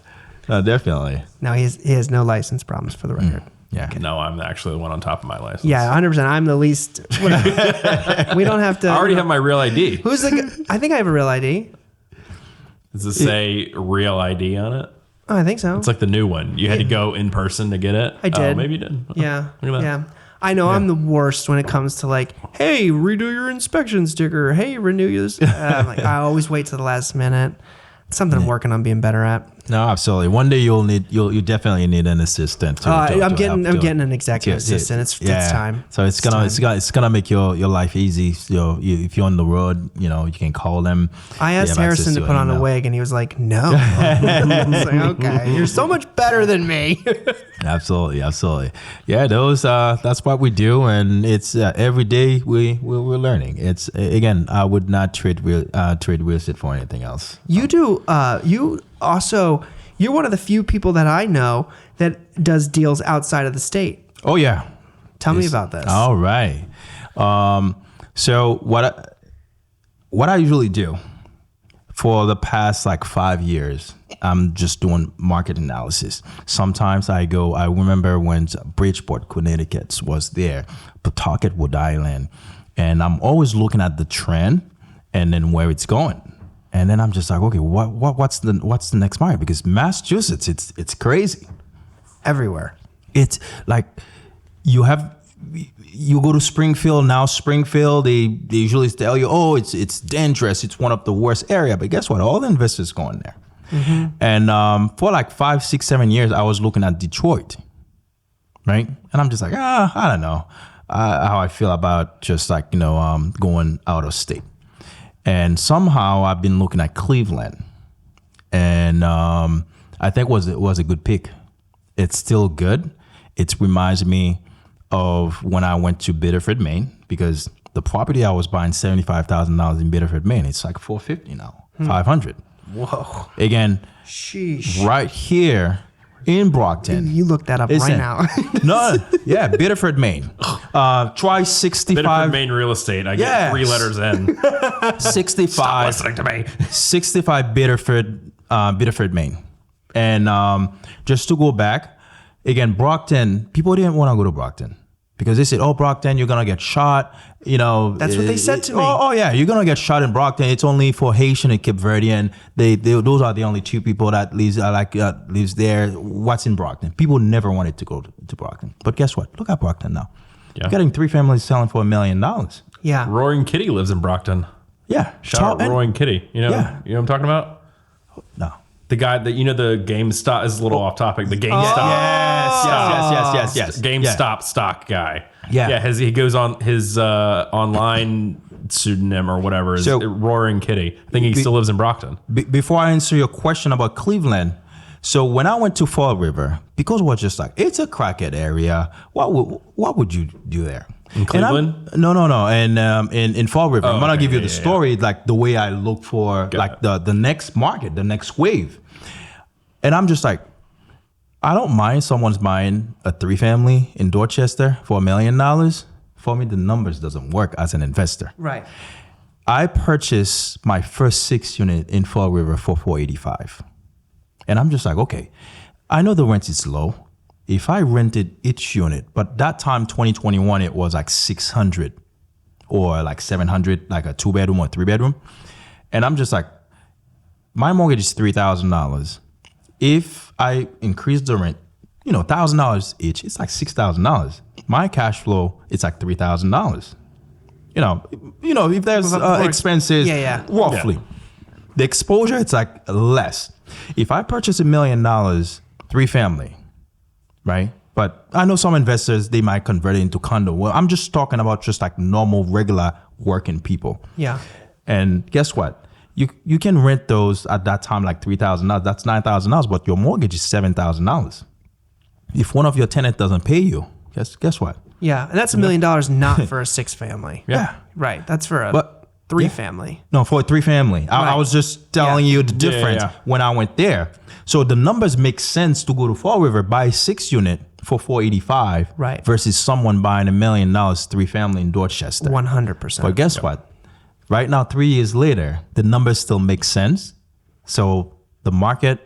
[SPEAKER 2] No, definitely.
[SPEAKER 1] No, he has no license problems for the record.
[SPEAKER 2] Yeah.
[SPEAKER 3] No, I'm actually the one on top of my license.
[SPEAKER 1] Yeah, 100%. I'm the least. We don't have to.
[SPEAKER 3] I already have my real ID.
[SPEAKER 1] Who's the? I think I have a real ID.
[SPEAKER 3] Does it say real ID on it?
[SPEAKER 1] Oh, I think so.
[SPEAKER 3] It's like the new one. You had to go in person to get it.
[SPEAKER 1] I did.
[SPEAKER 3] Oh, maybe you did.
[SPEAKER 1] Yeah.
[SPEAKER 3] Look at that.
[SPEAKER 1] Yeah. I know I'm the worst when it comes to hey, redo your inspection sticker. Hey, renew this. I always wait to the last minute. something I'm working on being better at.
[SPEAKER 2] No, absolutely. One day you definitely need an assistant.
[SPEAKER 1] I'm getting an executive assistant. It's time.
[SPEAKER 2] So it's gonna make your life easy. So if you're on the road, you can call them.
[SPEAKER 1] I asked Harrison to put on a wig, and he was like, "No." I was like, "Okay, you're so much better than me."
[SPEAKER 2] Absolutely. Yeah, that's what we do, and it's every day we're learning. It's again, I would not trade real estate for anything else.
[SPEAKER 1] You do. You're one of the few people that I know that does deals outside of the state.
[SPEAKER 2] Oh yeah.
[SPEAKER 1] Tell me about this.
[SPEAKER 2] All right. So what I usually do for the past like 5 years, I'm just doing market analysis. Sometimes I remember when Bridgeport, Connecticut was there, Pawtucket, Rhode Island, and I'm always looking at the trend and then where it's going. And then I'm just like, okay, what's the next market? Because Massachusetts, it's crazy.
[SPEAKER 1] Everywhere.
[SPEAKER 2] It's like you go to Springfield now. Springfield, they usually tell you, oh, it's dangerous. It's one of the worst area. But guess what? All the investors going there. Mm-hmm. And for like 5, 6, 7 years, I was looking at Detroit, right? And I'm just like, I don't know how I feel about just like going out of state. And somehow I've been looking at Cleveland, and I think it was a good pick. It's still good. It reminds me of when I went to Biddeford, Maine, because the property I was buying $75,000 in Biddeford, Maine, it's like $450 now, $500.
[SPEAKER 1] Whoa!
[SPEAKER 2] Again,
[SPEAKER 1] sheesh!
[SPEAKER 2] Right here in Brockton.
[SPEAKER 1] You look that up right now.
[SPEAKER 2] No, yeah, Biddeford, Maine. Try 65.
[SPEAKER 3] Biddeford, Maine real estate. I get 3 letters in.
[SPEAKER 2] 65.
[SPEAKER 3] Stop listening to me.
[SPEAKER 2] 65 Biddeford, Maine. And just to go back, again, Brockton, people didn't want to go to Brockton because they said, oh, Brockton, you're going to get shot.
[SPEAKER 1] That's what they said to me.
[SPEAKER 2] Oh yeah, you're going to get shot in Brockton. It's only for Haitian and Cape Verdean. Those are the only 2 people that lives there. What's in Brockton? People never wanted to go to Brockton. But guess what? Look at Brockton now. Yeah. You're getting 3 families selling for $1 million.
[SPEAKER 1] Yeah.
[SPEAKER 3] Roaring Kitty lives in Brockton.
[SPEAKER 2] Yeah.
[SPEAKER 3] Shout out Roaring Kitty. You know what I'm talking about?
[SPEAKER 2] No.
[SPEAKER 3] The guy that the GameStop is a little off topic. The GameStop.
[SPEAKER 2] Yes.
[SPEAKER 3] GameStop stock guy.
[SPEAKER 2] Yeah.
[SPEAKER 3] He goes on his online pseudonym or whatever is Roaring Kitty. I think he still lives in Brockton.
[SPEAKER 2] Before I answer your question about Cleveland, so when I went to Fall River, because it was just like it's a crackhead area, what would you do there?
[SPEAKER 3] In Cleveland?
[SPEAKER 2] No. And in Fall River, I'm gonna give you the story, like the way I look for the next market, the next wave. And I'm just like, I don't mind someone's buying a 3-family in Dorchester for $1 million. For me, the numbers doesn't work as an investor.
[SPEAKER 1] Right.
[SPEAKER 2] I purchased my first 6 unit in Fall River for $485. And I'm just like, okay, I know the rent is low. If I rented each unit, but that time, 2021, it was like $600 or like $700, like a 2-bedroom or 3-bedroom. And I'm just like, my mortgage is $3,000. If I increase the rent, $1,000 each, it's like $6,000. My cash flow, it's like $3,000. If there's expenses, roughly. The exposure, it's like less. If I purchase $1 million, 3-family, right? But I know some investors, they might convert it into condo. Well, I'm just talking about just like normal, regular working people.
[SPEAKER 1] Yeah.
[SPEAKER 2] And guess what? You can rent those at that time like $3,000. That's $9,000, but your mortgage is $7,000. If one of your tenants doesn't pay you, guess what?
[SPEAKER 1] Yeah, and that's $1 million not for a 6-family.
[SPEAKER 2] Yeah.
[SPEAKER 1] Right. That's for a 3-family.
[SPEAKER 2] No, for a 3-family. I was just telling you the difference when I went there. So the numbers make sense to go to Fall River, buy 6 unit for $485 versus someone buying $1 million 3-family in Dorchester.
[SPEAKER 1] 100%.
[SPEAKER 2] But guess what? Right now, 3 years later, the numbers still make sense. So the market,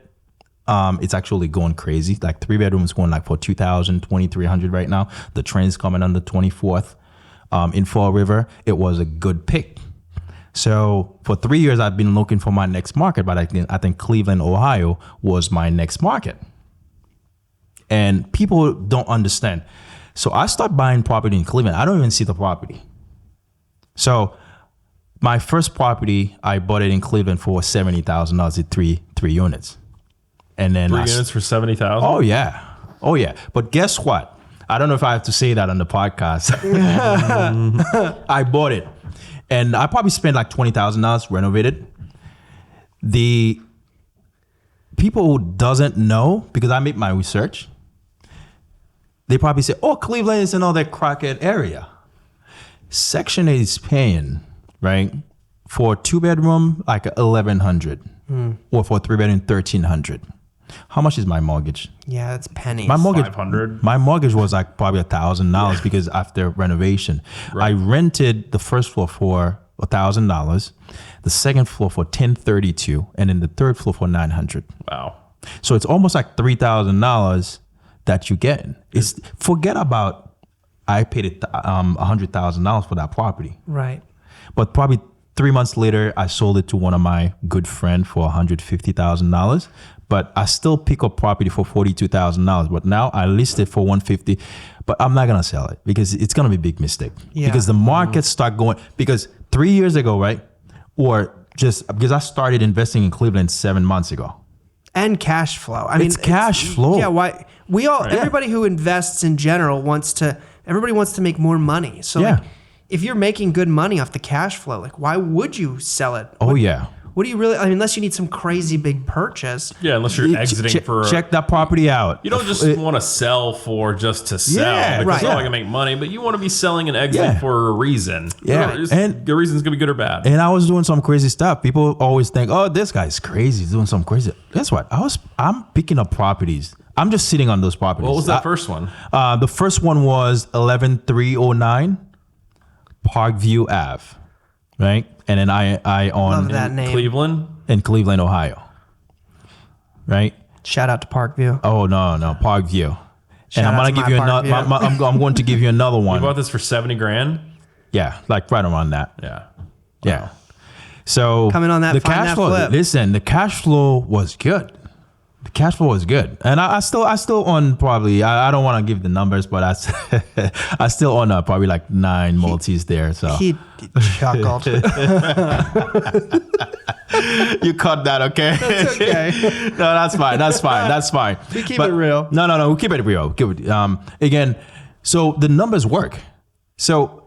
[SPEAKER 2] it's actually going crazy. Like 3-bedrooms going like for $2,000, $2,300 right now. The trend's coming on the 24th. In Fall River, it was a good pick. So for 3 years, I've been looking for my next market, but I think Cleveland, Ohio was my next market. And people don't understand. So I start buying property in Cleveland. I don't even see the property. So My first property, I bought it in Cleveland for $70,000 at three units. And then
[SPEAKER 3] 3 units for 70,000.
[SPEAKER 2] Oh yeah. But guess what? I don't know if I have to say that on the podcast. I bought it, and I probably spent like $20,000 renovated. The people who doesn't know, because I make my research, they probably say, "Oh, Cleveland is in all that crackhead area." Section 8 is paying, right, for a 2-bedroom like $1,100, or for a 3-bedroom $1,300. How much is my mortgage?
[SPEAKER 1] Yeah, it's pennies.
[SPEAKER 2] My mortgage,
[SPEAKER 3] $500.
[SPEAKER 2] My mortgage was like probably $1,000 because after renovation, I rented the first floor for $1,000, the second floor for $1,032, and then the third floor for $900.
[SPEAKER 3] Wow.
[SPEAKER 2] So it's almost like $3,000 that you get. It's forget about I paid $100,000 for that property,
[SPEAKER 1] Right.
[SPEAKER 2] but probably 3 months later I sold it to one of my good friends for $150,000. But I still pick up property for $42,000. But now I list it for $150,000. But I'm not gonna sell it because it's gonna be a big mistake.
[SPEAKER 1] Yeah.
[SPEAKER 2] Because the market start going. Because 3 years ago, right, or just because I started investing in Cleveland 7 months ago.
[SPEAKER 1] And cash flow. I mean,
[SPEAKER 2] It's cash flow.
[SPEAKER 1] Yeah. Why everybody who invests in general wants to make more money. So
[SPEAKER 2] Yeah.
[SPEAKER 1] like, if you're making good money off the cash flow, like why would you sell it?
[SPEAKER 2] Oh yeah.
[SPEAKER 1] What do you really? I mean, unless you need some crazy big purchase.
[SPEAKER 3] Yeah, unless you're exiting for.
[SPEAKER 2] Check that property out.
[SPEAKER 3] You don't just want to sell for just to sell
[SPEAKER 2] Yeah,
[SPEAKER 3] because
[SPEAKER 1] right.
[SPEAKER 3] I can make money, but you want to be selling and exiting
[SPEAKER 2] Yeah.
[SPEAKER 3] for a reason.
[SPEAKER 2] Yeah,
[SPEAKER 3] And the reason's gonna be good or bad.
[SPEAKER 2] And I was doing some crazy stuff. People always think, "Oh, this guy's crazy. He's doing some crazy." Guess what? I'm picking up properties. I'm just sitting on those properties.
[SPEAKER 3] What was that first one?
[SPEAKER 2] The first one was 11309 Parkview Ave, right? And then I own
[SPEAKER 1] Love that name.
[SPEAKER 3] Cleveland.
[SPEAKER 2] in Cleveland, Ohio, right?
[SPEAKER 1] Shout out to Parkview.
[SPEAKER 2] Oh no, Parkview.
[SPEAKER 1] Shout
[SPEAKER 2] And I'm
[SPEAKER 1] out
[SPEAKER 2] gonna
[SPEAKER 1] to
[SPEAKER 2] give
[SPEAKER 1] my
[SPEAKER 2] you another.
[SPEAKER 1] Parkview.
[SPEAKER 2] I'm going to give you another
[SPEAKER 3] You
[SPEAKER 2] one.
[SPEAKER 3] bought this for $70,000.
[SPEAKER 2] Yeah, like right around that.
[SPEAKER 3] Yeah.
[SPEAKER 2] Yeah. So
[SPEAKER 1] Coming on that,
[SPEAKER 2] the
[SPEAKER 1] find
[SPEAKER 2] cash
[SPEAKER 1] that
[SPEAKER 2] flow.
[SPEAKER 1] flip.
[SPEAKER 2] Listen, the cash flow was good. The cash flow was good, and I still own probably. I don't want to give the numbers, but I still own probably like 9 multis there. So
[SPEAKER 1] He chuckled.
[SPEAKER 2] you cut that, okay?
[SPEAKER 1] It's okay.
[SPEAKER 2] No, that's fine.
[SPEAKER 1] We keep it real.
[SPEAKER 2] No. We keep it real. Again, so the numbers work. So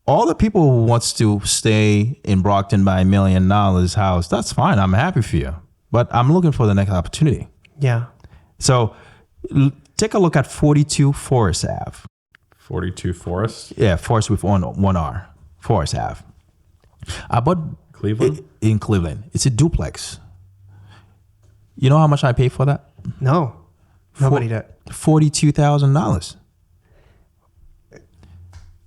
[SPEAKER 2] all the people who wants to stay in Brockton by $1 million house, that's fine. I'm happy for you. But I'm looking for the next opportunity.
[SPEAKER 1] Yeah.
[SPEAKER 2] So take a look at 42 Forest Ave.
[SPEAKER 3] 42 Forest.
[SPEAKER 2] Yeah, Forest with one R. Forest Ave. I bought
[SPEAKER 3] Cleveland?
[SPEAKER 2] it in Cleveland. It's a duplex. You know how much I paid for that?
[SPEAKER 1] No. Nobody did.
[SPEAKER 2] $42,000.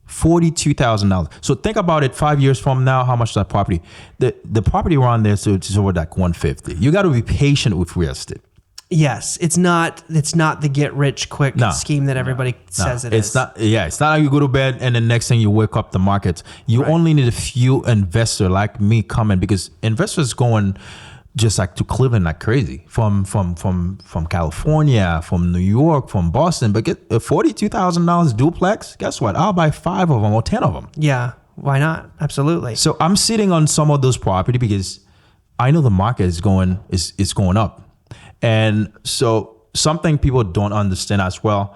[SPEAKER 2] $42,000. So think about it 5 years from now, how much that property, the property around there, so it's over like 150. You got to be patient with real estate.
[SPEAKER 1] Yes, it's not the get rich quick
[SPEAKER 2] No.
[SPEAKER 1] scheme that everybody says it is.
[SPEAKER 2] It's not. Yeah, it's not like you go to bed and the next thing you wake up the market. You only need a few investor like me coming, because investors going just like to Cleveland like crazy from California, from New York, from Boston. But get a $42,000 duplex. Guess what? I'll buy 5 of them or 10 of them.
[SPEAKER 1] Yeah, why not? Absolutely.
[SPEAKER 2] So I'm sitting on some of those property because I know the market is going up. And so something people don't understand as well,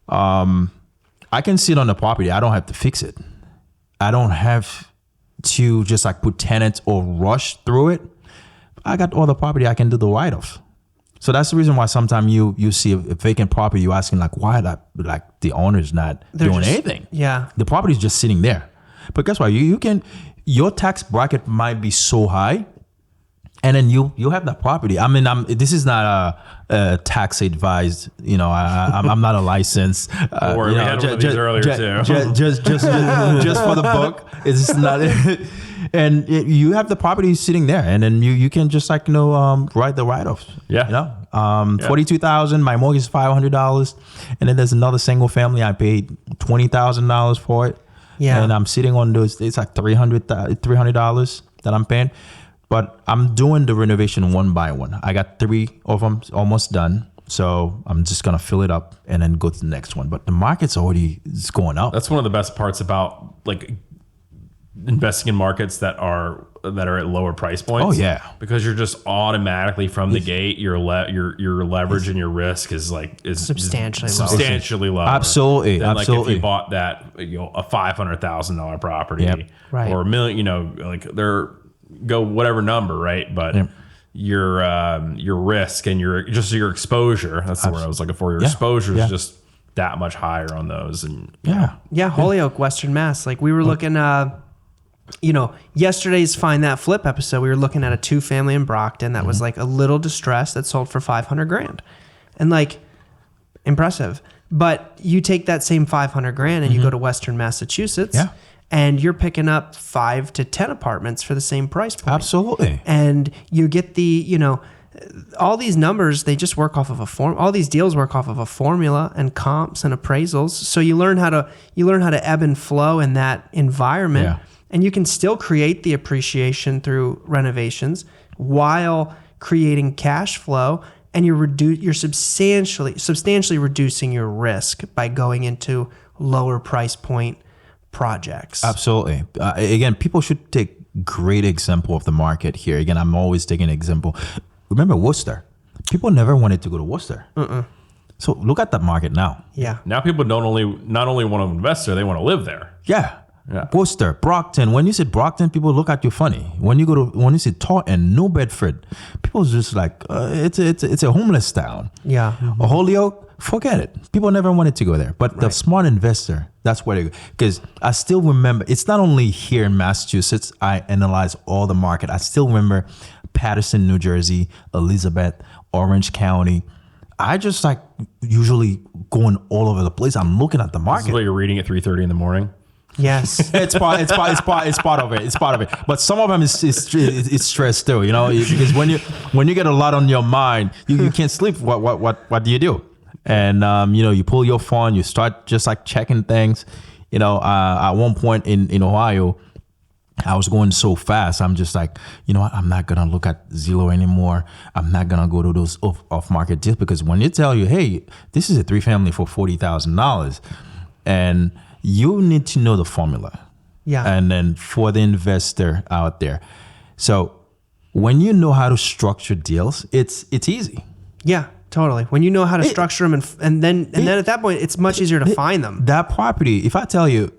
[SPEAKER 2] I can sit on the property. I don't have to fix it. I don't have to just like put tenants or rush through it. I got all the property. I can do the write-off. So that's the reason why sometimes you see a vacant property, you're asking like, why that, like the owner's not doing anything.
[SPEAKER 1] Yeah.
[SPEAKER 2] The property is just sitting there. But guess what? You can, your tax bracket might be so high, and then you have that property. I mean, this is not a tax advised. You know, I'm not a licensed.
[SPEAKER 3] Don't worry, we had one of these earlier too.
[SPEAKER 2] Just for the book. It's not. And you have the property sitting there, and then you can just like write the write-offs.
[SPEAKER 3] Yeah.
[SPEAKER 2] You know, $42,000. My mortgage is $500, and then there's another single family. I paid $20,000 for it.
[SPEAKER 1] Yeah.
[SPEAKER 2] And I'm sitting on those. It's like $300 that I'm paying. But I'm doing the renovation one by one. I got 3 of them almost done. So I'm just going to fill it up and then go to the next one. But the market's already going up.
[SPEAKER 3] That's one of the best parts about like investing in markets that are at lower price points.
[SPEAKER 2] Oh, yeah.
[SPEAKER 3] Because you're just automatically from the gate, your leverage and your risk is substantially lower.
[SPEAKER 2] Absolutely,
[SPEAKER 3] than
[SPEAKER 2] absolutely.
[SPEAKER 3] Like if you bought that, a $500,000 property,
[SPEAKER 1] Right.
[SPEAKER 3] or $1 million, like go whatever number, right? But your risk and your exposure, that's the word I was looking for. Your exposure is just that much higher on those. And
[SPEAKER 1] Holyoke, Western Mass. Like we were looking, yesterday's Find That Flip episode, we were looking at a 2-family in Brockton that was like a little distressed that sold for $500,000, and like impressive. But you take that same $500,000 and you go to Western Massachusetts, and you're picking up 5 to 10 apartments for the same price point.
[SPEAKER 2] Absolutely.
[SPEAKER 1] And you get all these numbers, they just work off of all these deals work off of a formula and comps and appraisals. So you learn how to ebb and flow in that environment.
[SPEAKER 2] Yeah.
[SPEAKER 1] And you can still create the appreciation through renovations while creating cash flow, and you're substantially reducing your risk by going into lower price point projects.
[SPEAKER 2] Absolutely. Again, people should take great example of the market here. Again, I'm always taking an example. Remember Worcester? People never wanted to go to Worcester. So look at that market now.
[SPEAKER 1] Yeah.
[SPEAKER 3] now people not only want to invest there, they want to live there.
[SPEAKER 2] Yeah.
[SPEAKER 3] Yeah.
[SPEAKER 2] Worcester, Brockton. When you say Brockton, people look at you funny. When you say Taunton, New Bedford, people just like it's a homeless town.
[SPEAKER 1] Yeah.
[SPEAKER 2] A Holyoke, forget it. People never wanted to go there. But the smart investor, that's where they go. Because I still remember, it's not only here in Massachusetts. I analyze all the market. I still remember Paterson, New Jersey, Elizabeth, Orange County. I just like usually going all over the place. I'm looking at the
[SPEAKER 3] This is
[SPEAKER 2] market.
[SPEAKER 3] what you're reading at 3:30 in the morning.
[SPEAKER 1] Yes.
[SPEAKER 2] It's part of it. It's part of it. But some of them it's stress too, because when you get a lot on your mind, you can't sleep. What do you do? And you pull your phone, you start just like checking things. At one point in Ohio, I was going so fast. I'm just like, what? I'm not gonna look at Zillow anymore. I'm not gonna go to those off market deals, because when you tell you, hey, this is a 3-family for $40,000, and you need to know the formula.
[SPEAKER 1] Yeah.
[SPEAKER 2] And then for the investor out there. So when you know how to structure deals, it's easy.
[SPEAKER 1] Yeah, totally. When you know how to structure them and then at that point, it's much easier to find them.
[SPEAKER 2] That property, if I tell you,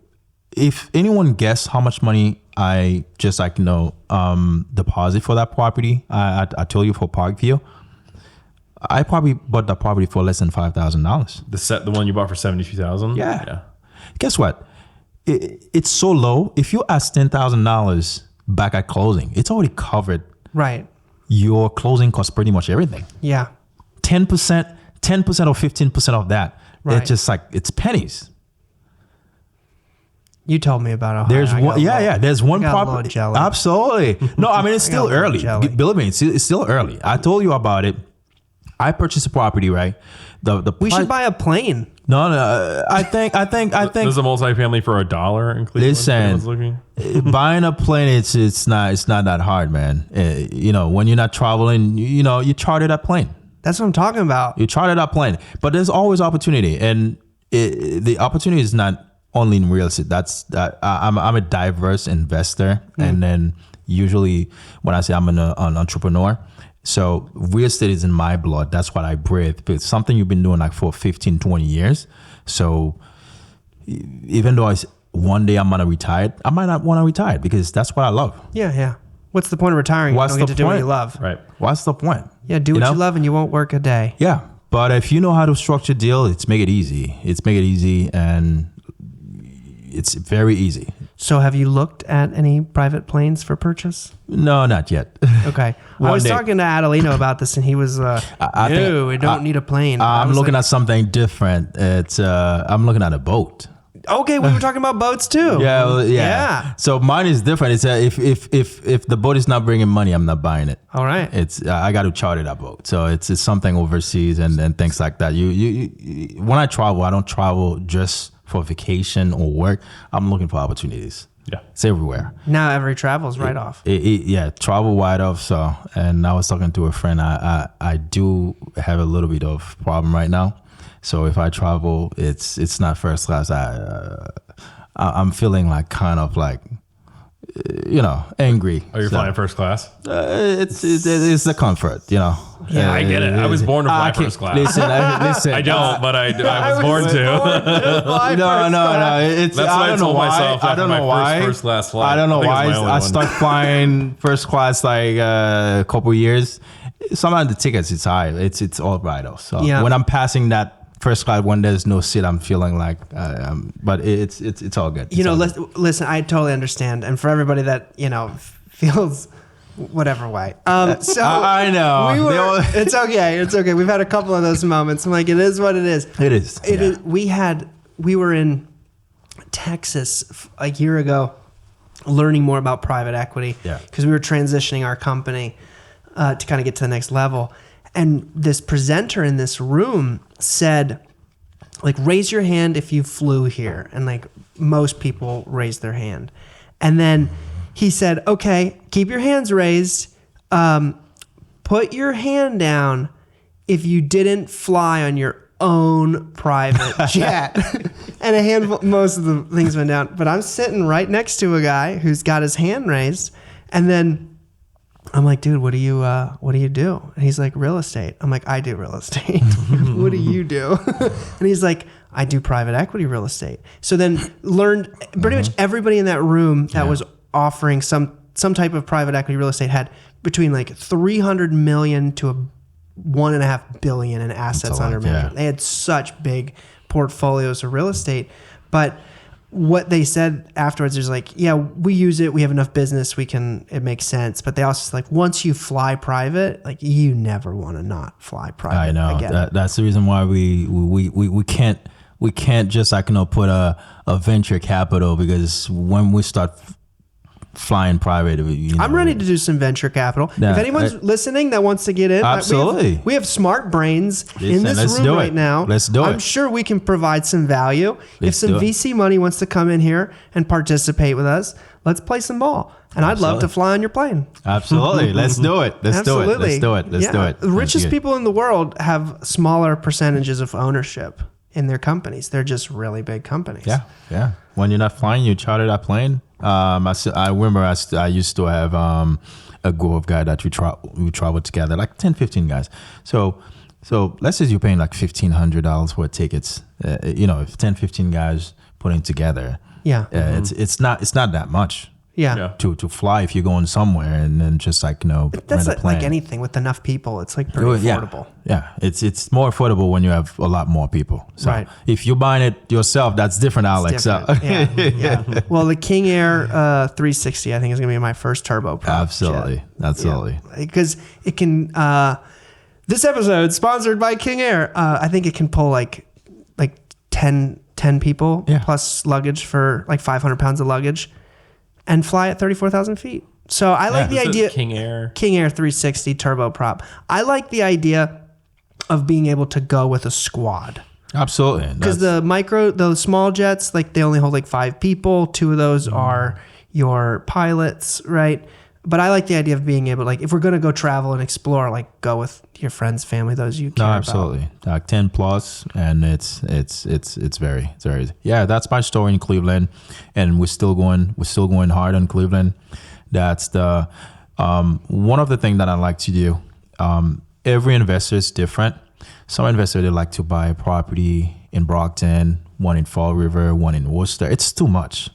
[SPEAKER 2] if anyone guess how much money I just deposit for that property, I told you for Parkview, I probably bought that property for less than $5,000.
[SPEAKER 3] The one you bought for $72,000.
[SPEAKER 2] Yeah. Guess what? It's so low. If you ask $10,000 back at closing, it's already covered.
[SPEAKER 1] Right.
[SPEAKER 2] Your closing costs pretty much everything.
[SPEAKER 1] Yeah.
[SPEAKER 2] 10% or 15% of that.
[SPEAKER 1] Right.
[SPEAKER 2] It's just like, it's pennies.
[SPEAKER 1] You told me about Ohio.
[SPEAKER 2] There's one, there's one
[SPEAKER 1] got a little
[SPEAKER 2] property.
[SPEAKER 1] jelly.
[SPEAKER 2] Absolutely. No, I mean, it's still early.
[SPEAKER 1] jelly.
[SPEAKER 2] Believe me, it's still early. I told you about it. I purchased a property, right?
[SPEAKER 1] We should buy a plane.
[SPEAKER 2] No, I think
[SPEAKER 3] There's a multifamily for $1 in Cleveland.
[SPEAKER 2] Listen, buying a plane, it's not that hard, man. When you're not traveling, you charter that plane.
[SPEAKER 1] That's what I'm talking about.
[SPEAKER 2] You charter that plane, but there's always opportunity, and the opportunity is not only in real estate. I'm a diverse investor, and then usually when I say I'm an entrepreneur. So real estate is in my blood. That's what I breathe. But it's something you've been doing like for 15, 20 years. So even though one day I'm going to retire, I might not want to retire because that's what I love.
[SPEAKER 1] Yeah. What's the point of retiring?
[SPEAKER 2] What's
[SPEAKER 1] you don't
[SPEAKER 2] the
[SPEAKER 1] get to do what
[SPEAKER 2] point?
[SPEAKER 1] you love.
[SPEAKER 3] Right.
[SPEAKER 2] What's the point?
[SPEAKER 1] Yeah, do what you love and you won't work a day.
[SPEAKER 2] Yeah. But if you know how to structure deal, make it easy. And it's very easy.
[SPEAKER 1] So have you looked at any private planes for purchase?
[SPEAKER 2] No, not yet.
[SPEAKER 1] Okay. I was talking to Adelino about this, and he was, we don't need a plane.
[SPEAKER 2] I'm looking at something different. I'm looking at a boat.
[SPEAKER 1] Okay, we were talking about boats too.
[SPEAKER 2] Yeah. So mine is different. It's if the boat is not bringing money, I'm not buying it.
[SPEAKER 1] All right.
[SPEAKER 2] It's I got to charter that boat. So it's something overseas and things like that. You when I travel, I don't travel just for vacation or work. I'm looking for opportunities.
[SPEAKER 3] Yeah,
[SPEAKER 2] it's everywhere.
[SPEAKER 1] Now every travel's right off.
[SPEAKER 2] Travel wide off. So, and I was talking to a friend. I do have a little bit of problem right now. So if I travel, it's not first class. I'm feeling like kind of like angry.
[SPEAKER 3] Oh, you're
[SPEAKER 2] So,
[SPEAKER 3] flying first class?
[SPEAKER 2] it's the comfort,
[SPEAKER 3] Yeah, I get it. I was born to fly first class.
[SPEAKER 2] Listen,
[SPEAKER 3] I don't, but I was born to.
[SPEAKER 2] No. It's
[SPEAKER 3] That's what I
[SPEAKER 2] don't
[SPEAKER 3] told
[SPEAKER 2] know why.
[SPEAKER 3] myself
[SPEAKER 2] I
[SPEAKER 3] after
[SPEAKER 2] don't
[SPEAKER 3] my
[SPEAKER 2] know why.
[SPEAKER 3] first class flight.
[SPEAKER 2] I don't know
[SPEAKER 3] think
[SPEAKER 2] why.
[SPEAKER 3] it's my only
[SPEAKER 2] I
[SPEAKER 3] one.
[SPEAKER 2] start flying first class like a couple years. Sometimes the tickets it's high. It's all right though. So
[SPEAKER 1] Yeah.
[SPEAKER 2] when I'm passing that first class when there's no seat, I'm feeling like, but it's all good.
[SPEAKER 1] You
[SPEAKER 2] It's
[SPEAKER 1] know,
[SPEAKER 2] all good.
[SPEAKER 1] listen, I totally understand. And for everybody that, feels whatever way. So
[SPEAKER 2] I know.
[SPEAKER 1] it's okay. It's okay. We've had a couple of those moments. I'm like, it is what it is.
[SPEAKER 2] It is.
[SPEAKER 1] It is. We were in Texas a year ago learning more about private equity because we were transitioning our company to kind of get to the next level. And this presenter in this room said, like, raise your hand if you flew here. And like most people raised their hand. And then he said, okay, keep your hands raised. Put your hand down if you didn't fly on your own private jet. And most of the things went down. But I'm sitting right next to a guy who's got his hand raised. And then I'm like, dude, what do you do? And he's like, real estate. I'm like, I do real estate. What do you do? And he's like, I do private equity real estate. So then learned pretty much everybody in that room that was offering some type of private equity real estate had between like 300 million to 1.5 billion in assets under management. They had such big portfolios of real estate, but what they said afterwards is like, yeah, we use it. We have enough business. It makes sense. But they also like, once you fly private, like you never want to not fly private.
[SPEAKER 2] I know
[SPEAKER 1] again.
[SPEAKER 2] that's the reason why we can't just put a venture capital, because when we start flying private,
[SPEAKER 1] I'm ready to do some venture capital.
[SPEAKER 2] Yeah,
[SPEAKER 1] if anyone's listening that wants to get in,
[SPEAKER 2] absolutely.
[SPEAKER 1] we have smart brains in this
[SPEAKER 2] let's
[SPEAKER 1] room
[SPEAKER 2] do
[SPEAKER 1] right
[SPEAKER 2] it.
[SPEAKER 1] now.
[SPEAKER 2] Let's do
[SPEAKER 1] I'm
[SPEAKER 2] it.
[SPEAKER 1] sure we can provide some value. If some
[SPEAKER 2] do it.
[SPEAKER 1] VC money wants to come in here and participate with us, let's play some ball. And I'd love to fly on your plane.
[SPEAKER 2] Absolutely. Let's do it. Let's do it. Let's do it. Let's do it.
[SPEAKER 1] The richest people in the world have smaller percentages of ownership in their companies. They're just really big companies.
[SPEAKER 2] Yeah. When you're not flying, you charter that plane. I remember I used to have a group of guys that we traveled together, like 10, 15 guys. So let's say you're paying like $1,500 for tickets. If 10, 15 guys putting together, it's not that much.
[SPEAKER 1] Yeah.
[SPEAKER 2] To fly if you're going somewhere, and then just
[SPEAKER 1] That's
[SPEAKER 2] rent a plane.
[SPEAKER 1] like anything with enough people. It's like pretty affordable.
[SPEAKER 2] Yeah. It's more affordable when you have a lot more people. So
[SPEAKER 1] Right.
[SPEAKER 2] if you're buying it yourself, that's different, Alex.
[SPEAKER 1] Different. Yeah. Well, the King Air 360, I think, is going to be my first turboprop.
[SPEAKER 2] Absolutely.
[SPEAKER 1] Because it can. This episode sponsored by King Air. I think it can pull like 10 people plus luggage for like 500 pounds of luggage, and fly at 34,000 feet. So I like the idea.
[SPEAKER 3] King Air
[SPEAKER 1] 360 turboprop. I like the idea of being able to go with a squad.
[SPEAKER 2] Absolutely.
[SPEAKER 1] Because the small jets, like they only hold like 5 people. 2 of those are your pilots, right? But I like the idea of being able to, like, if we're going to go travel and explore, like go with your friends, family, those you care
[SPEAKER 2] absolutely. Like 10 plus, and it's very yeah. That's my story in Cleveland, and we're still going hard in Cleveland. That's the one of the things that I like to do. Every investor is different. Some investors, they like to buy a property in Brockton, one in Fall River, one in Worcester. It's too much.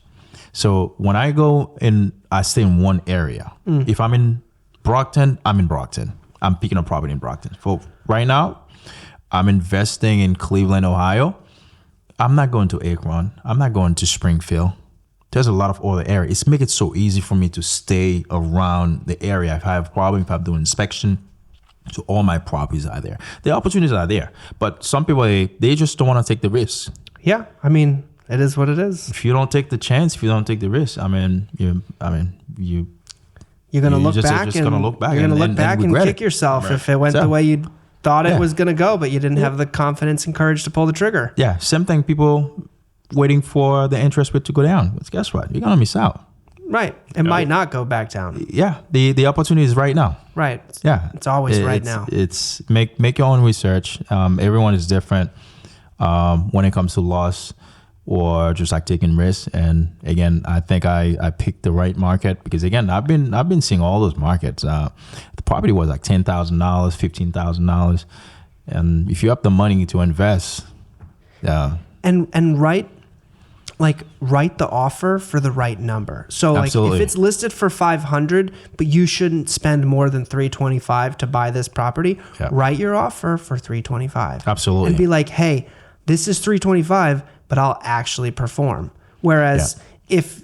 [SPEAKER 2] So when I go in, I stay in one area. If I'm in Brockton, I'm in Brockton. I'm picking a property in Brockton. For right now, I'm investing in Cleveland, Ohio. I'm not going to Akron. I'm not going to Springfield. There's a lot of other areas. It's make it so easy for me to stay around the area. If I have a problem, if I'm doing inspection, so all my properties are there. The opportunities are there. But some people, they just don't want to take the risk.
[SPEAKER 1] Yeah. I mean, it is what it is.
[SPEAKER 2] If you don't take the chance, if you don't take the risk, you're
[SPEAKER 1] going to look back and kick yourself if it went the way you thought it was going to go, but you didn't have the confidence and courage to pull the trigger.
[SPEAKER 2] Yeah, same thing. People waiting for the interest rate to go down. But guess what? You're going to miss out.
[SPEAKER 1] Right. It might not go back down.
[SPEAKER 2] Yeah, the opportunity is right now.
[SPEAKER 1] Right.
[SPEAKER 2] Yeah,
[SPEAKER 1] it's always right now.
[SPEAKER 2] It's make your own research. Everyone is different when it comes to loss. or just like taking risks. And again, I think I picked the right market because again, I've been seeing all those markets. The property was like $10,000, $15,000, and if you have the money to invest,
[SPEAKER 1] and write the offer for the right number. So like
[SPEAKER 2] Absolutely.
[SPEAKER 1] if it's listed for 500, but you shouldn't spend more than 325 to buy this property,
[SPEAKER 2] Yeah.
[SPEAKER 1] write your offer for 325.
[SPEAKER 2] Absolutely.
[SPEAKER 1] And be like, hey, this is 325, but I'll actually perform. Whereas if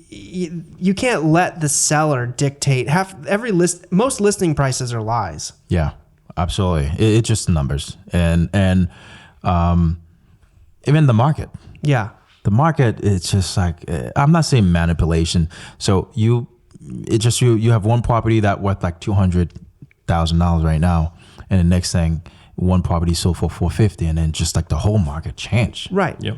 [SPEAKER 1] you can't let the seller dictate most listing prices are lies.
[SPEAKER 2] Yeah, absolutely. It's just numbers and even the market.
[SPEAKER 1] Yeah.
[SPEAKER 2] The market, it's just like, I'm not saying manipulation. So you have one property that worth like $200,000 right now, and the next thing, one property sold for $450, and then just like the whole market changed.
[SPEAKER 1] Right.
[SPEAKER 3] Yep.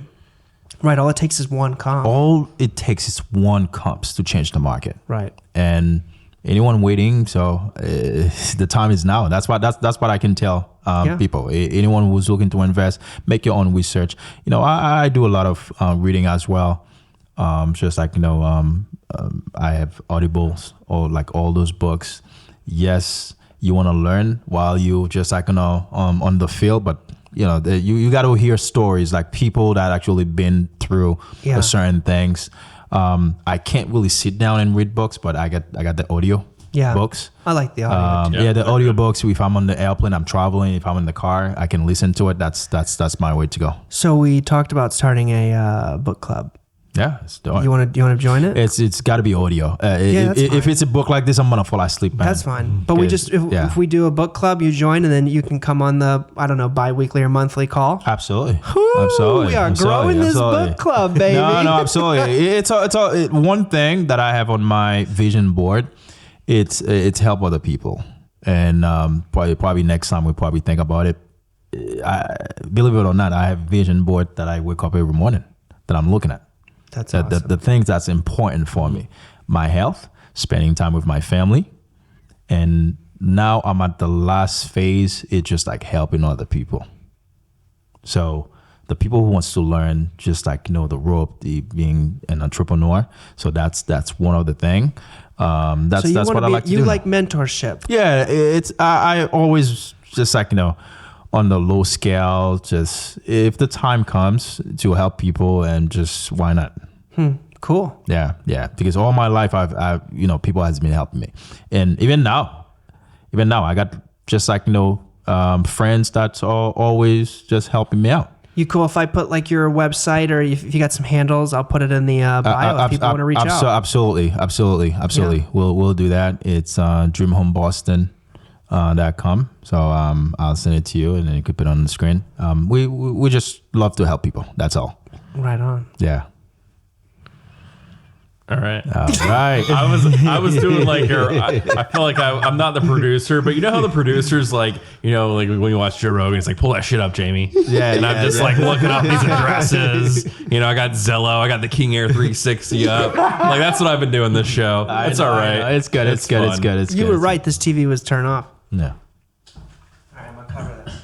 [SPEAKER 1] Right. All it takes is one comp.
[SPEAKER 2] All it takes is one comps to change the market.
[SPEAKER 1] Right.
[SPEAKER 2] And anyone waiting, so the time is now. That's what I can tell people. Anyone who's looking to invest, make your own research. You know, I do a lot of reading as well. Just like, you know, I have audibles or like all those books. Yes, you want to learn while you just like, you know, on the field, but you know, you got to hear stories like people that actually been through certain things. I can't really sit down and read books, but I got the audio books.
[SPEAKER 1] I like the audio.
[SPEAKER 2] The audio books. If I'm on the airplane, I'm traveling. If I'm in the car, I can listen to it. That's my way to go.
[SPEAKER 1] So we talked about starting a book club.
[SPEAKER 2] Yeah, let's do it.
[SPEAKER 1] You want to join it?
[SPEAKER 2] It's got to be audio.
[SPEAKER 1] that's
[SPEAKER 2] if
[SPEAKER 1] fine.
[SPEAKER 2] it's a book like this, I'm gonna fall asleep, man.
[SPEAKER 1] That's fine. But we just if we do a book club, you join, and then you can come on the bi-weekly or monthly call.
[SPEAKER 2] Absolutely.
[SPEAKER 1] Ooh,
[SPEAKER 2] Absolutely.
[SPEAKER 1] we are
[SPEAKER 2] Absolutely.
[SPEAKER 1] growing this
[SPEAKER 2] Absolutely.
[SPEAKER 1] book club, baby.
[SPEAKER 2] No, absolutely. It's one thing that I have on my vision board. It's help other people, and probably next time we probably think about it. Believe it or not, I have a vision board that I wake up every morning that I'm looking at.
[SPEAKER 1] That's awesome.
[SPEAKER 2] The things that's important for me: my health, spending time with my family, and now I'm at the last phase. It's just like helping other people. So the people who wants to learn, just like, you know, the rope, being an entrepreneur. So that's one of the thing. That's what I like to do.
[SPEAKER 1] You like mentorship.
[SPEAKER 2] Yeah, I always just like, you know, on the low scale, just if the time comes to help people, and just why not?
[SPEAKER 1] Cool.
[SPEAKER 2] Yeah. Because all my life I've you know, people has been helping me, and even now I got just like, you know, friends that's always just helping me out.
[SPEAKER 1] You cool if I put like your website, or if you got some handles, I'll put it in the bio if people want to reach out.
[SPEAKER 2] Absolutely.
[SPEAKER 1] Yeah.
[SPEAKER 2] We'll do that. It's dreamhomeboston.com. So I'll send it to you, and then you could put it on the screen. We just love to help people. That's all.
[SPEAKER 1] Right on.
[SPEAKER 2] Yeah.
[SPEAKER 3] All right.
[SPEAKER 2] All right.
[SPEAKER 3] I was doing like, I feel like I'm not the producer, but you know how the producers, like, you know, like when you watch Joe Rogan, it's like, pull that shit up, Jamie.
[SPEAKER 2] Yeah.
[SPEAKER 3] And I'm just like looking up these addresses. You know, I got Zillow, I got the King Air 360 up. Like, that's what I've been doing this show. It's all right.
[SPEAKER 2] It's good. It's good. It's
[SPEAKER 3] fun.
[SPEAKER 2] good. It's
[SPEAKER 1] You
[SPEAKER 2] good.
[SPEAKER 1] were right. This TV was turned off.
[SPEAKER 2] Yeah.
[SPEAKER 1] All right, I'm gonna cover this.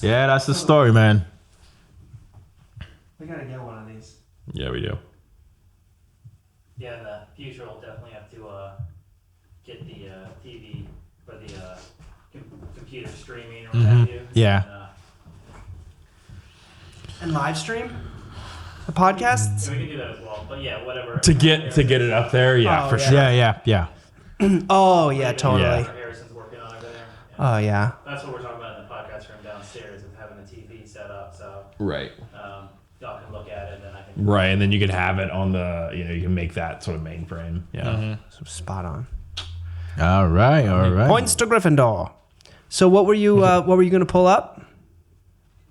[SPEAKER 2] Yeah, that's the story, man.
[SPEAKER 1] We gotta get one of these.
[SPEAKER 3] Yeah, we do.
[SPEAKER 4] Yeah, in the future we'll definitely have to get the TV for the computer streaming or what have you.
[SPEAKER 2] Yeah.
[SPEAKER 1] And live stream the podcasts.
[SPEAKER 4] We can do that as well, but yeah, whatever.
[SPEAKER 3] To get it up there, yeah,
[SPEAKER 1] Oh,
[SPEAKER 3] for
[SPEAKER 1] yeah.
[SPEAKER 3] sure.
[SPEAKER 2] Yeah.
[SPEAKER 1] Oh yeah, totally.
[SPEAKER 3] Yeah.
[SPEAKER 4] Harrison's working on over there.
[SPEAKER 1] Oh yeah.
[SPEAKER 4] That's what we're talking about in the podcast room downstairs, of having a TV set up, so
[SPEAKER 3] Right.
[SPEAKER 4] y'all can look at it, and then I can.
[SPEAKER 3] Right, and then you can have it on the, you know, you can make that sort of mainframe. Yeah.
[SPEAKER 1] So spot on.
[SPEAKER 2] All right.
[SPEAKER 1] Points to Gryffindor. So what were you gonna pull up?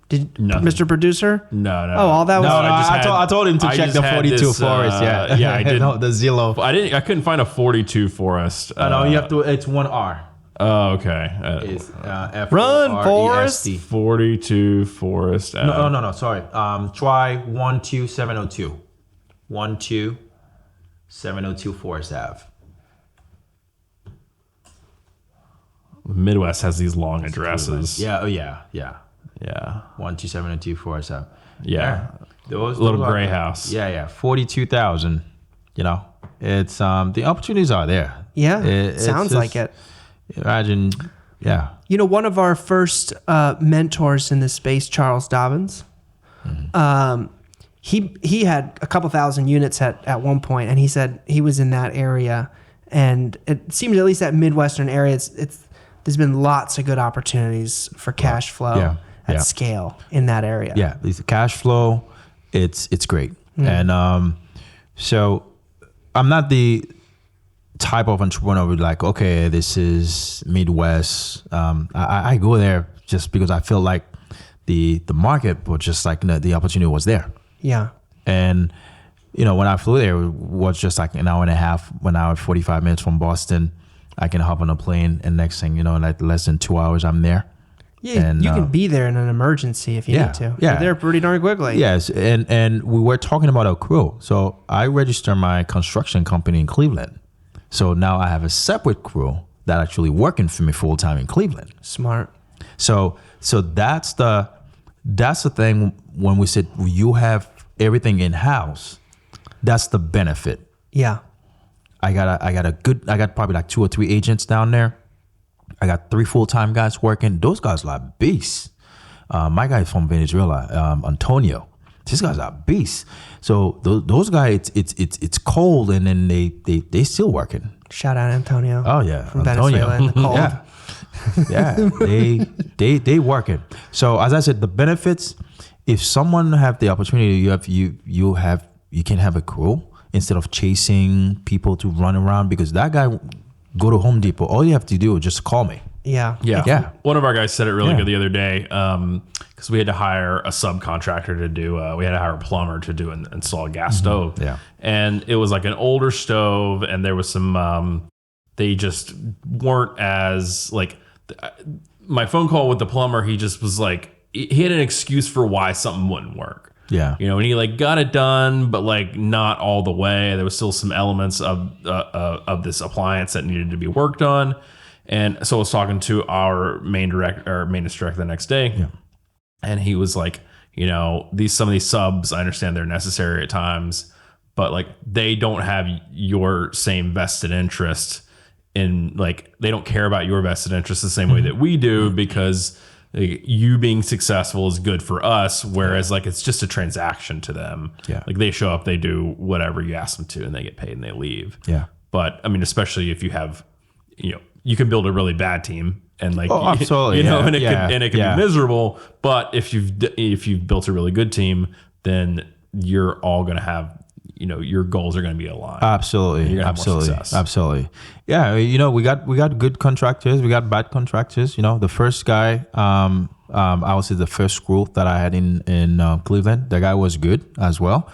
[SPEAKER 1] Did
[SPEAKER 3] Nothing.
[SPEAKER 1] Mr. Producer?
[SPEAKER 3] No.
[SPEAKER 1] Oh, all that was.
[SPEAKER 2] No,
[SPEAKER 3] I
[SPEAKER 2] I told him to
[SPEAKER 3] I
[SPEAKER 2] check
[SPEAKER 3] just
[SPEAKER 2] the
[SPEAKER 3] had
[SPEAKER 2] 42
[SPEAKER 3] this,
[SPEAKER 2] forest. Yeah.
[SPEAKER 3] Yeah, I did.
[SPEAKER 2] No, the Zillow.
[SPEAKER 3] I couldn't find a 42 Forest.
[SPEAKER 2] No, you have to. It's one R.
[SPEAKER 3] Oh, okay.
[SPEAKER 2] It's
[SPEAKER 1] Run, Forrest.
[SPEAKER 3] 42 Forest.
[SPEAKER 2] No. Sorry. Try 12702. 12702 Forest Ave.
[SPEAKER 3] Midwest has these long addresses.
[SPEAKER 2] Yeah. Oh yeah.
[SPEAKER 3] Yeah.
[SPEAKER 2] 127 and 247.
[SPEAKER 3] Yeah.
[SPEAKER 2] Those
[SPEAKER 3] Little
[SPEAKER 2] are-
[SPEAKER 3] gray house.
[SPEAKER 2] Yeah. 42,000. You know, it's the opportunities are there.
[SPEAKER 1] Yeah,
[SPEAKER 2] It's
[SPEAKER 1] sounds
[SPEAKER 2] just-
[SPEAKER 1] like it.
[SPEAKER 2] Imagine, yeah.
[SPEAKER 1] You know, one of our first mentors in this space, Charles Dobbins, he had a couple thousand units at one point, and he said he was in that area, and it seems at least that Midwestern area, there's been lots of good opportunities for cash flow at scale in that area.
[SPEAKER 2] Yeah, the cash flow, it's great. And so I'm not the type of entrepreneur who's like, okay, this is Midwest. I go there just because I feel like the market was just like the opportunity was there.
[SPEAKER 1] Yeah.
[SPEAKER 2] And you know, when I flew there, it was just like an hour and a half, 1 hour, 45 minutes from Boston. I can hop on a plane, and next thing you know, in like less than 2 hours, I'm there.
[SPEAKER 1] Yeah,
[SPEAKER 2] And,
[SPEAKER 1] you can be there in an emergency if you need to.
[SPEAKER 2] yeah.
[SPEAKER 1] You're there pretty darn quickly.
[SPEAKER 2] Yes, and we were talking about a crew. So I registered my construction company in Cleveland. So now I have a separate crew that actually working for me full time in Cleveland.
[SPEAKER 1] Smart.
[SPEAKER 2] So that's the thing when we said you have everything in house. That's the benefit.
[SPEAKER 1] Yeah.
[SPEAKER 2] I got probably like 2 or 3 agents down there. I got 3 full-time guys working. Those guys are beasts. My guy from Venezuela, Antonio. These guys are beasts. So those guys, it's cold, and then they still working.
[SPEAKER 1] Shout out Antonio.
[SPEAKER 2] Oh yeah,
[SPEAKER 1] From
[SPEAKER 2] Antonio.
[SPEAKER 1] Venezuela in the cold.
[SPEAKER 2] Yeah, they working. So as I said, the benefits. If someone have the opportunity, you can have a crew instead of chasing people to run around, because that guy go to Home Depot. All you have to do is just call me.
[SPEAKER 1] Yeah.
[SPEAKER 2] Yeah.
[SPEAKER 3] One of our guys said it really
[SPEAKER 2] Yeah.
[SPEAKER 3] good the other day, because we had to hire a subcontractor to do. We had to hire a plumber to do and install a gas stove.
[SPEAKER 2] Yeah.
[SPEAKER 3] And it was like an older stove, and there was some. They just weren't as like. My phone call with the plumber, he just was like, he had an excuse for why something wouldn't work.
[SPEAKER 2] Yeah.
[SPEAKER 3] You know, and he like got it done, but like not all the way. There was still some elements of this appliance that needed to be worked on. And so I was talking to our maintenance director the next day, and he was like, you know, some of these subs, I understand they're necessary at times, but like they don't have your same vested interest in, like, they don't care about your vested interest the same way that we do, because like, you being successful is good for us, whereas like it's just a transaction to them.
[SPEAKER 2] Yeah.
[SPEAKER 3] Like they show up, they do whatever you ask them to, and they get paid and they leave.
[SPEAKER 2] Yeah.
[SPEAKER 3] But I mean, especially if you have, you know, you can build a really bad team, and like,
[SPEAKER 2] Oh, absolutely.
[SPEAKER 3] you know,
[SPEAKER 2] Yeah.
[SPEAKER 3] and it can be miserable. But if you've built a really good team, then you're all going to have, you know, your goals are going to be aligned.
[SPEAKER 2] Absolutely.
[SPEAKER 3] You're gonna have more success.
[SPEAKER 2] Absolutely. Yeah. You know, we got good contractors. We got bad contractors. You know, the first guy, I would say the first crew that I had in Cleveland, the guy was good as well,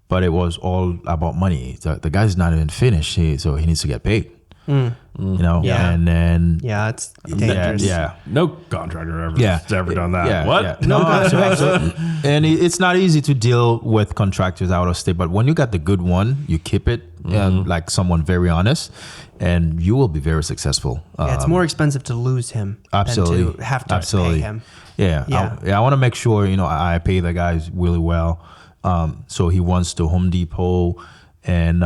[SPEAKER 2] but it was all about money. The guy's not even finished, so he needs to get paid. You know,
[SPEAKER 1] Yeah.
[SPEAKER 2] and then
[SPEAKER 1] Yeah, it's dangerous.
[SPEAKER 2] yeah.
[SPEAKER 3] No contractor ever
[SPEAKER 2] Yeah.
[SPEAKER 3] has ever done that.
[SPEAKER 2] Yeah,
[SPEAKER 3] What?
[SPEAKER 2] yeah. No, absolutely. And it's not easy to deal with contractors out of state, but when you got the good one, you keep it like someone very honest, and you will be very successful.
[SPEAKER 1] Yeah, it's more expensive to lose him
[SPEAKER 2] Absolutely.
[SPEAKER 1] than to have to pay him.
[SPEAKER 2] Yeah.
[SPEAKER 1] Yeah.
[SPEAKER 2] I want to make sure, you know, I pay the guys really well. So he wants to Home Depot. And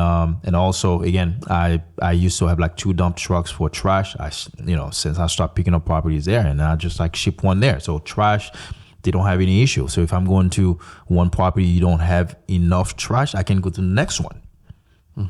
[SPEAKER 2] also, again, I used to have like 2 dump trucks for trash. Since I started picking up properties there, and I just like ship one there. So trash, they don't have any issue. So if I'm going to one property, you don't have enough trash, I can go to the next one.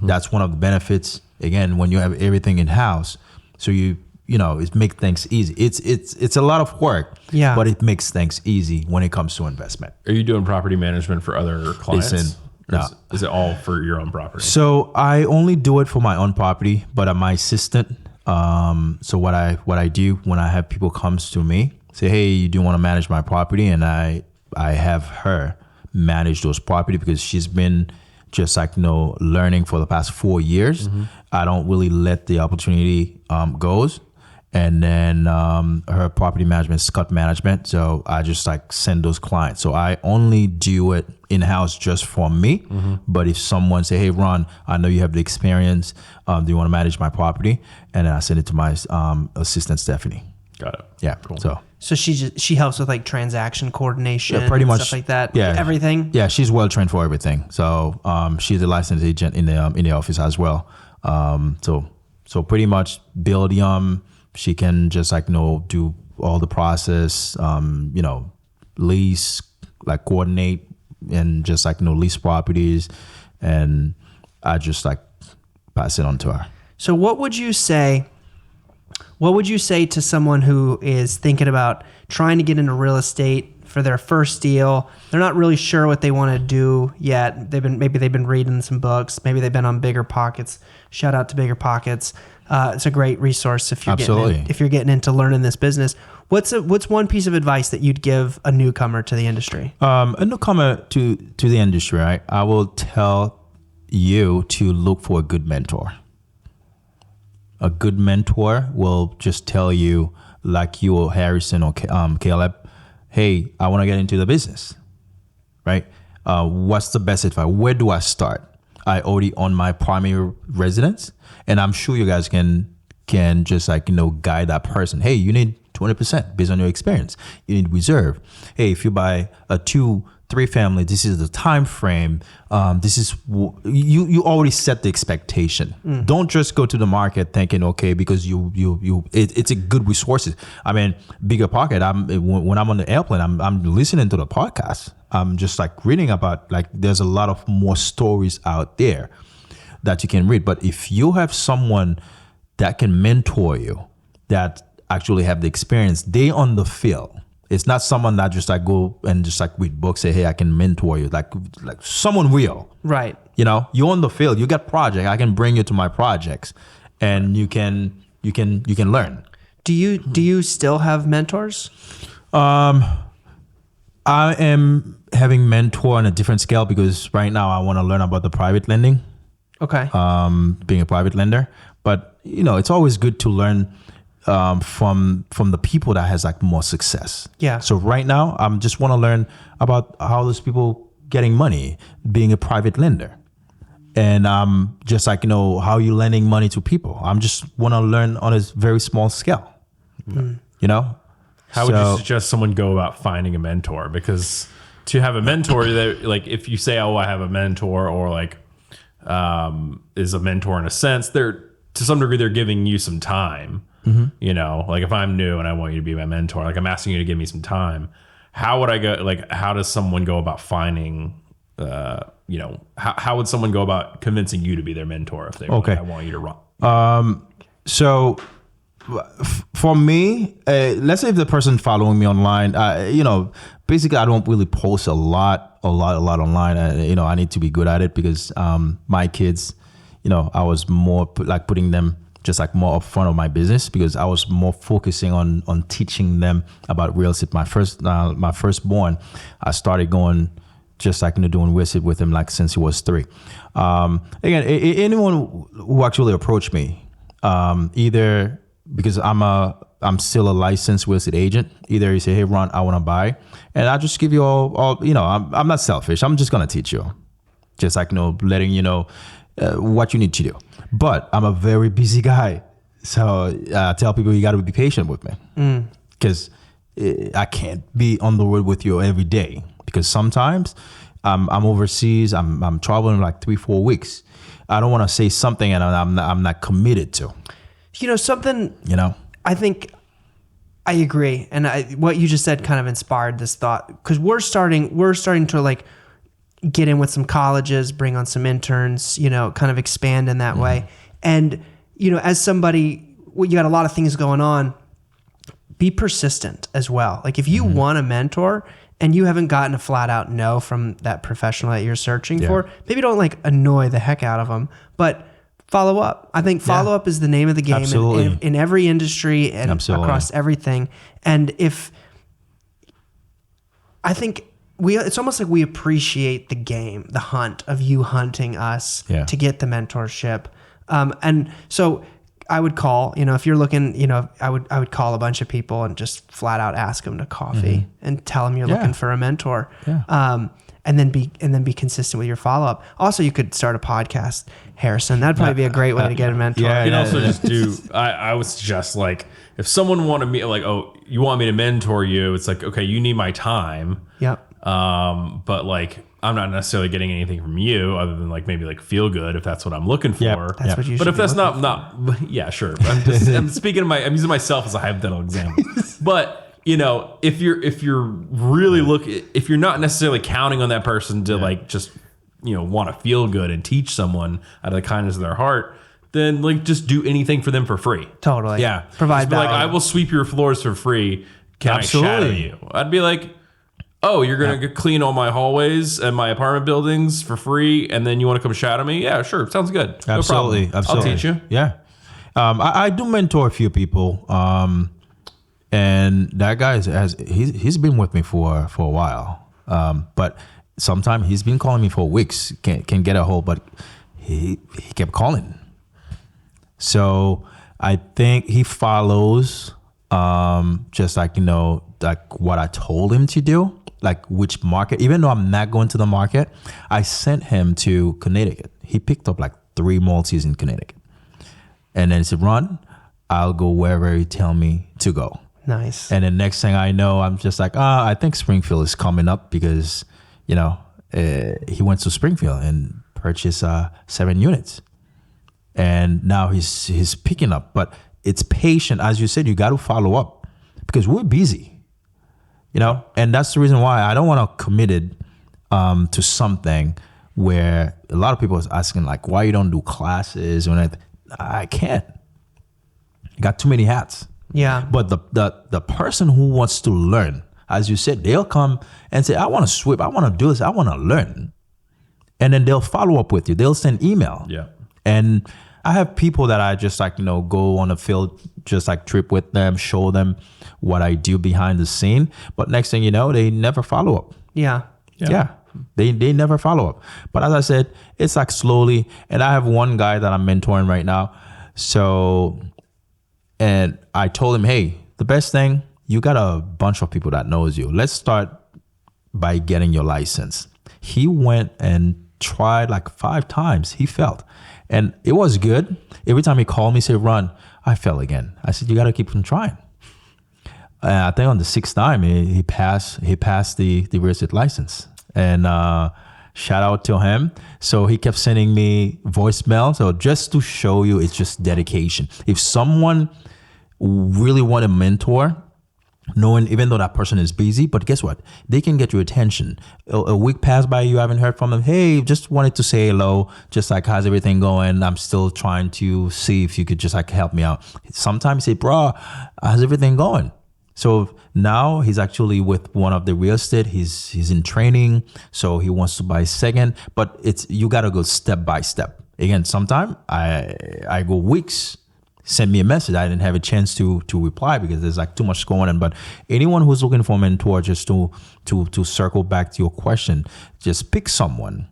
[SPEAKER 2] That's one of the benefits. Again, when you have everything in house, so you know, it makes things easy. It's a lot of work,
[SPEAKER 1] Yeah.
[SPEAKER 2] but it makes things easy when it comes to investment.
[SPEAKER 3] Are you doing property management for other clients?
[SPEAKER 2] Listen, no.
[SPEAKER 3] Is it all for your own property?
[SPEAKER 2] So I only do it for my own property, but I'm my assistant. So what I do when I have people comes to me, say, hey, you do want to manage my property, and I have her manage those property, because she's been just like, you know, learning for the past 4 years. I don't really let the opportunity goes. And then her property management is cut management. So I just like send those clients. So I only do it in-house just for me. But if someone say, hey, Ron, I know you have the experience. Do you want to manage my property? And then I send it to my assistant, Stephanie.
[SPEAKER 3] Got it.
[SPEAKER 2] Yeah.
[SPEAKER 3] Cool.
[SPEAKER 2] So
[SPEAKER 1] she helps with like transaction coordination,
[SPEAKER 2] pretty
[SPEAKER 1] and
[SPEAKER 2] much
[SPEAKER 1] stuff like that.
[SPEAKER 2] Yeah.
[SPEAKER 1] Everything.
[SPEAKER 2] Yeah, she's well trained for everything. So she's a licensed agent in the office as well. So pretty much build she can just like do all the process, lease, like coordinate and just like lease properties, and I just like pass it on to her.
[SPEAKER 1] So what would you say to someone who is thinking about trying to get into real estate for their first deal? They're not really sure what they want to do yet. Maybe they've been reading some books. Maybe they've been on Bigger Pockets. Shout out to Bigger Pockets. It's a great resource if you're getting into learning this business. What's one piece of advice that you'd give a newcomer to the industry?
[SPEAKER 2] A newcomer to the industry, right? I will tell you to look for a good mentor. A good mentor will just tell you, like you or Harrison or Caleb, hey, I want to get into the business, right? What's the best advice? Where do I start? I already own my primary residence, and I'm sure you guys can just like, guide that person. Hey, you need 20% based on your experience. You need reserve. Hey, if you buy a 2-3 family, this is the time frame. This is you already set the expectation. Don't just go to the market thinking, okay, because it's a good resources. I mean, Bigger Pocket. When I'm on the airplane, I'm listening to the podcast. I'm just like reading about, like, there's a lot of more stories out there that you can read. But if you have someone that can mentor you, that actually have the experience, they on the field. It's not someone that just like go and just like read books, say, hey, I can mentor you, like someone real.
[SPEAKER 1] Right.
[SPEAKER 2] You're on the field, you got project, I can bring you to my projects, and you can learn.
[SPEAKER 1] Do you still have mentors?
[SPEAKER 2] I am having mentor on a different scale because right now I want to learn about the private lending.
[SPEAKER 1] Okay.
[SPEAKER 2] Being a private lender, but it's always good to learn from the people that has like more success.
[SPEAKER 1] Yeah.
[SPEAKER 2] So right now, I'm just want to learn about how those people getting money, being a private lender, and just like how you lending money to people. I'm just want to learn on a very small scale.
[SPEAKER 3] How would you suggest someone go about finding a mentor? Because to have a mentor, that, like, if you say, "Oh, I have a mentor," or like is a mentor in a sense, they're to some degree they're giving you some time. Like if I'm new and I want you to be my mentor, like I'm asking you to give me some time. How would I go? Like, how does someone go about finding? How would someone go about convincing you to be their mentor if they were like, I want you to run?
[SPEAKER 2] So for me, let's say if the person following me online, basically I don't really post a lot online. I need to be good at it because my kids, I was more like putting them just like more upfront of my business because I was more focusing on teaching them about real estate. My firstborn, I started going just like doing real estate with him like since he was 3. Again, anyone who actually approached me, either because I'm still a licensed real estate agent, either you say, hey Ron, I want to buy, and I just give you all I'm not selfish. I'm just gonna teach you, just like letting you know what you need to do. But I'm a very busy guy, so I tell people you got to be patient with me because I can't be on the road with you every day because sometimes I'm overseas. I'm traveling like 3-4 weeks. I don't want to say something and I'm not committed to.
[SPEAKER 1] Something. I think I agree, and what you just said kind of inspired this thought because we're starting to like get in with some colleges, bring on some interns, kind of expand in that way. And, as somebody, you got a lot of things going on, be persistent as well. Like if you want a mentor and you haven't gotten a flat out no from that professional that you're searching for, maybe don't like annoy the heck out of them, but follow up. I think follow up is the name of the game in every industry and across everything. And I think it's almost like we appreciate the game, the hunt of you hunting us to get the mentorship. And so I would call, if you're looking, I would call a bunch of people and just flat out ask them to coffee and tell them you're looking for a mentor. And then be consistent with your follow up. Also, you could start a podcast, Harrison. That'd probably be a great way to get a mentor.
[SPEAKER 3] You can also just do. I would suggest like if someone wanted me, like, oh, you want me to mentor you, it's like, okay, you need my time.
[SPEAKER 1] Yep.
[SPEAKER 3] But like, I'm not necessarily getting anything from you other than like maybe like feel good if that's what I'm looking for.
[SPEAKER 2] Yep.
[SPEAKER 1] That's what you should
[SPEAKER 3] But if
[SPEAKER 1] be
[SPEAKER 3] that's
[SPEAKER 1] looking
[SPEAKER 3] not, yeah, sure. I'm speaking of I'm using myself as a hypothetical example. But if you're really if you're not necessarily counting on that person to like just want to feel good and teach someone out of the kindness of their heart, then like just do anything for them for free.
[SPEAKER 1] Totally.
[SPEAKER 3] Yeah.
[SPEAKER 1] Provide
[SPEAKER 3] Just be like,
[SPEAKER 1] value.
[SPEAKER 3] I will sweep your floors for free. Can I shadow
[SPEAKER 2] Absolutely.
[SPEAKER 3] you? I'd be like, oh, you're going to clean all my hallways and my apartment buildings for free, and then you want to come shadow me? Yeah, sure. Sounds good. No
[SPEAKER 2] Absolutely.
[SPEAKER 3] problem. I'll teach you.
[SPEAKER 2] Yeah. I do mentor a few people. And that guy he's been with me for a while. But sometimes he's been calling me for weeks. Can't get a hold, but he kept calling. So I think he follows just like like what I told him to do, like which market. Even though I'm not going to the market, I sent him to Connecticut. He picked up like 3 multis in Connecticut. And then he said, Ron, I'll go wherever you tell me to go.
[SPEAKER 1] Nice.
[SPEAKER 2] And then next thing I know, I'm just like, I think Springfield is coming up because, he went to Springfield and purchased 7 units. And now he's picking up. But it's patient. As you said, you got to follow up because we're busy, And that's the reason why I don't want to commit it to something where a lot of people is asking, like, why you don't do classes? I can't. I got too many hats.
[SPEAKER 1] Yeah.
[SPEAKER 2] But the person who wants to learn, as you said, they'll come and say, I want to sweep, I want to do this, I want to learn. And then they'll follow up with you. They'll send email.
[SPEAKER 3] Yeah.
[SPEAKER 2] And I have people that I just like, go on a field, just like trip with them, show them what I do behind the scene. But next thing you know, they never follow up.
[SPEAKER 1] Yeah.
[SPEAKER 2] Yeah. They never follow up. But as I said, it's like slowly. And I have one guy that I'm mentoring right now. And I told him, hey, the best thing, you got a bunch of people that knows you. Let's start by getting your license. He went and tried like 5 times. He failed. And it was good. Every time he called me, say, Ron, I fell again. I said, you got to keep on trying. And I think on the 6th time, he passed the real estate license. And shout out to him. So he kept sending me voicemail. So just to show you, it's just dedication. If someone really want a mentor, knowing even though that person is busy, but guess what? They can get your attention. A week passed by, you haven't heard from them. Hey, just wanted to say hello. Just like, how's everything going? I'm still trying to see if you could just like help me out. Sometimes say, bro, how's everything going? So now he's actually with one of the real estate. He's in training, so he wants to buy second. But you got to go step by step. Again, sometimes I go weeks. Send me a message. I didn't have a chance to reply because there's like too much going on. But anyone who's looking for a mentor, just to circle back to your question, just pick someone.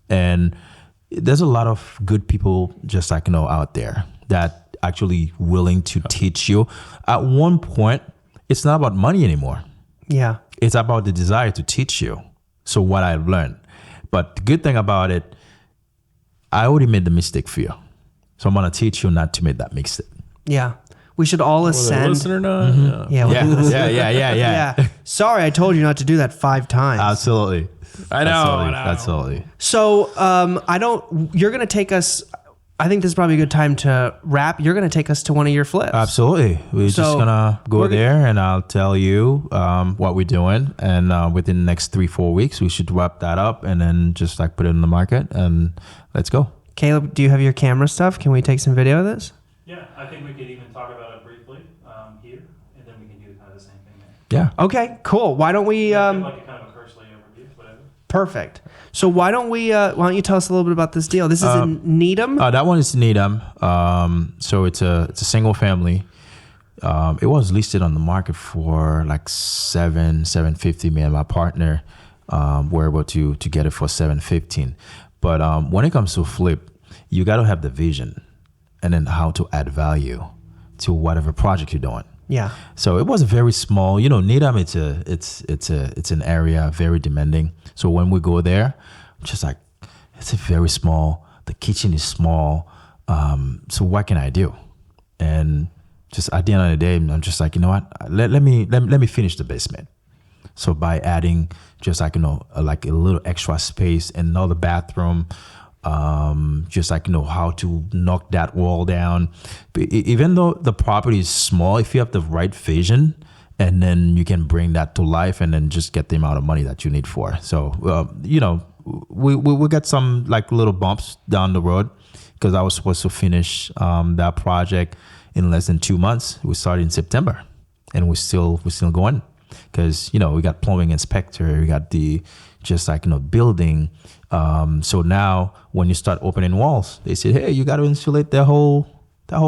[SPEAKER 2] And there's a lot of good people just like out there that actually willing to teach you. At one point, it's not about money anymore.
[SPEAKER 1] Yeah.
[SPEAKER 2] It's about the desire to teach you. So what I've learned. But the good thing about it, I already made the mistake for you. So I'm going to teach you not to make that mistake.
[SPEAKER 1] Yeah. We should all ascend.
[SPEAKER 3] Listen or not?
[SPEAKER 1] Mm-hmm. Yeah.
[SPEAKER 2] Yeah.
[SPEAKER 1] Sorry, I told you not to do that 5 times.
[SPEAKER 2] Absolutely.
[SPEAKER 3] I know.
[SPEAKER 2] Absolutely.
[SPEAKER 1] So you're going to take us, I think this is probably a good time to wrap. You're going to take us to one of your flips.
[SPEAKER 2] Absolutely. We're just going to go there and I'll tell you what we're doing. And within the next 3-4 weeks, we should wrap that up and then just like put it in the market and let's go.
[SPEAKER 1] Caleb, do you have your camera stuff? Can we take some video of this?
[SPEAKER 4] Yeah, I think we could even talk about it briefly here, and then we can do kind of the same thing there.
[SPEAKER 2] Yeah.
[SPEAKER 1] Okay, cool. Why don't we...
[SPEAKER 4] Like a kind of a cursory overview, whatever.
[SPEAKER 1] Perfect. So why don't you tell us a little bit about this deal? This is in Needham?
[SPEAKER 2] That one is Needham. So it's a single family. It was listed on the market for like $750. Me and my partner were able to get it for $715. But when it comes to flip, you got to have the vision and then how to add value to whatever project you're doing.
[SPEAKER 1] Yeah.
[SPEAKER 2] So it was very small. Needham, it's an area very demanding. So when we go there, just like, it's a very small, the kitchen is small. So what can I do? And just at the end of the day, I'm just like, you know what? Let me finish the basement. So by adding just like, like a little extra space, another bathroom, just like, how to knock that wall down. But even though the property is small, if you have the right vision, and then you can bring that to life and then just get the amount of money that you need for. So, we got some like little bumps down the road because I was supposed to finish that project in less than 2 months. We started in September and we're still going because, we got plumbing inspector, we got the just like, building. So now when you start opening walls, they say, hey, you got to insulate the whole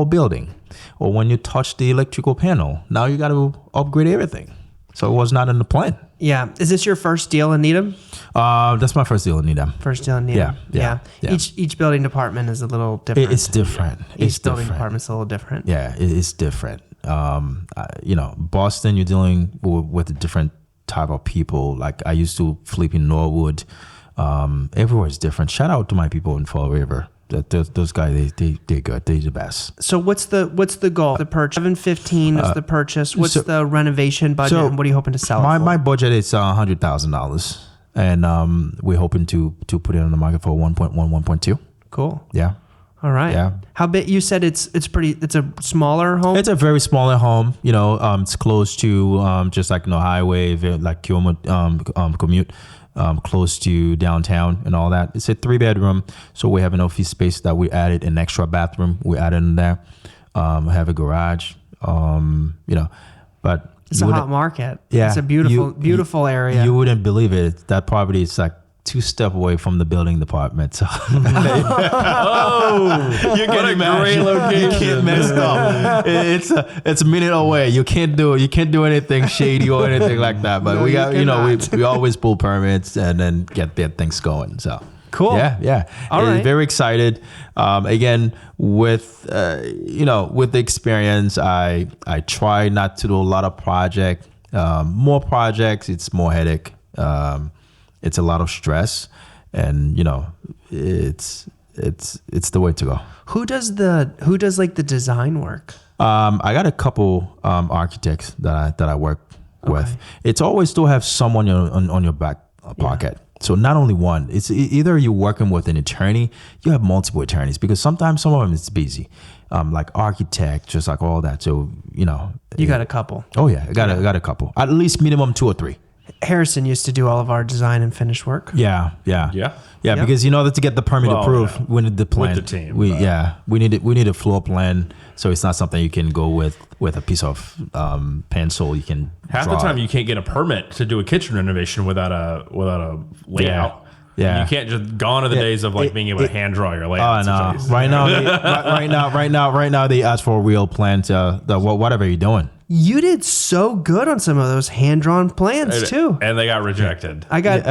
[SPEAKER 2] building. Or when you touch the electrical panel, now you got to upgrade everything. So it was not in the plan.
[SPEAKER 1] Yeah. Is this your first deal in Needham?
[SPEAKER 2] That's my first deal in Needham.
[SPEAKER 1] First deal in Needham.
[SPEAKER 2] Yeah.
[SPEAKER 1] Each building department is a little different.
[SPEAKER 2] It's different.
[SPEAKER 1] Each building department's a little different.
[SPEAKER 2] Yeah, it's different. Boston, you're dealing with a different type of people. Like I used to flip in Norwood. Everywhere is different. Shout out to my people in Fall River. Those guys, they're good. They're the best.
[SPEAKER 1] So what's the goal? The purchase 715 is the purchase. What's the renovation budget? And what are you hoping to sell?
[SPEAKER 2] My budget is $100,000, and we're hoping to put it on the market for 1.1, 1.2.
[SPEAKER 1] Cool.
[SPEAKER 2] Yeah.
[SPEAKER 1] All right.
[SPEAKER 2] Yeah.
[SPEAKER 1] How big? You said it's a smaller home.
[SPEAKER 2] It's a very smaller home. It's close to just like highway, like commute. Close to downtown and all that. It's a 3-bedroom, so we have an office space that we added an extra bathroom. We added in there. We have a garage. But
[SPEAKER 1] it's a hot market.
[SPEAKER 2] Yeah,
[SPEAKER 1] it's a beautiful area.
[SPEAKER 2] You wouldn't believe it. That property is like 2 steps away from the building department. So
[SPEAKER 3] you get a great location.
[SPEAKER 2] You can't mess up. It's a minute away. You can't do anything shady or anything like that. But we always pull permits and then get things going. So
[SPEAKER 1] cool.
[SPEAKER 2] Yeah.
[SPEAKER 1] All right.
[SPEAKER 2] Very excited. Again, with the experience, I try not to do a lot of projects. More projects, it's more headache. It's a lot of stress, and it's the way to go.
[SPEAKER 1] Who does like the design work?
[SPEAKER 2] I got a couple architects that I work with. It's always to have someone on your back pocket. So not only one. It's either you're working with an attorney, you have multiple attorneys because sometimes some of them is busy, like architect, just like all that. So
[SPEAKER 1] you got a couple.
[SPEAKER 2] Oh yeah, I got a couple. At least minimum 2 or 3.
[SPEAKER 1] Harrison used to do all of our design and finish work.
[SPEAKER 2] Yeah. Because in order to get the permit approved, we need the plan.
[SPEAKER 3] With the team.
[SPEAKER 2] We need a floor plan, so it's not something you can go with a piece of pencil. You can
[SPEAKER 3] half
[SPEAKER 2] draw
[SPEAKER 3] the time
[SPEAKER 2] it.
[SPEAKER 3] you can't get a permit to do a kitchen renovation without a layout.
[SPEAKER 2] Yeah.
[SPEAKER 3] You can't just gone are the days of being able to hand draw your layouts.
[SPEAKER 2] Oh no! Right now they ask for a real plan to whatever you're doing.
[SPEAKER 1] You did so good on some of those hand-drawn plans too.
[SPEAKER 3] And they got rejected.
[SPEAKER 1] I have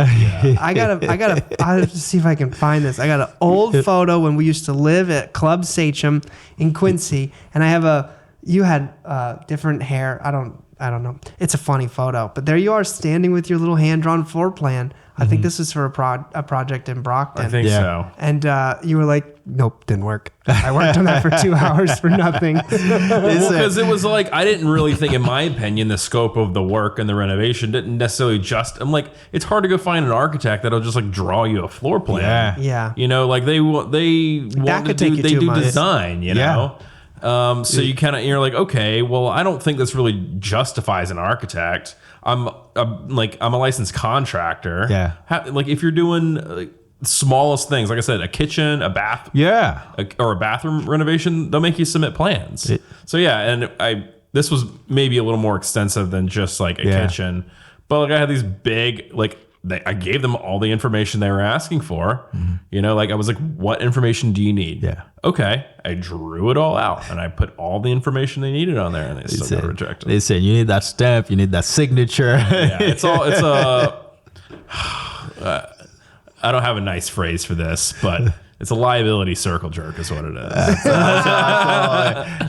[SPEAKER 1] to see if I can find this. I got an old photo when we used to live at Club Sachem in Quincy, and you had different hair. I don't know. It's a funny photo, but there you are standing with your little hand-drawn floor plan. I think this is for a project in Brockton.
[SPEAKER 3] I think so.
[SPEAKER 1] And you were like, nope, didn't work. I worked on that for 2 hours for nothing.
[SPEAKER 3] Because it was like, I didn't really think, in my opinion, the scope of the work and the renovation didn't necessarily I'm like, it's hard to go find an architect that'll just draw you a floor plan.
[SPEAKER 1] Yeah.
[SPEAKER 3] They want to do design, know? So you're like, okay, well, I don't think this really justifies an architect. I'm a licensed contractor.
[SPEAKER 2] Yeah.
[SPEAKER 3] If you're doing smallest things, like I said, a kitchen, a bath, or a bathroom renovation, they'll make you submit plans. This was maybe a little more extensive than just a kitchen, but I had these big I gave them all the information they were asking for. I was like, what information do you need?
[SPEAKER 2] Yeah.
[SPEAKER 3] Okay. I drew it all out and I put all the information they needed on there, and they still got rejected.
[SPEAKER 2] They said, you need that stamp, you need that signature.
[SPEAKER 3] I don't have a nice phrase for this, but It's a liability circle jerk, is what it is.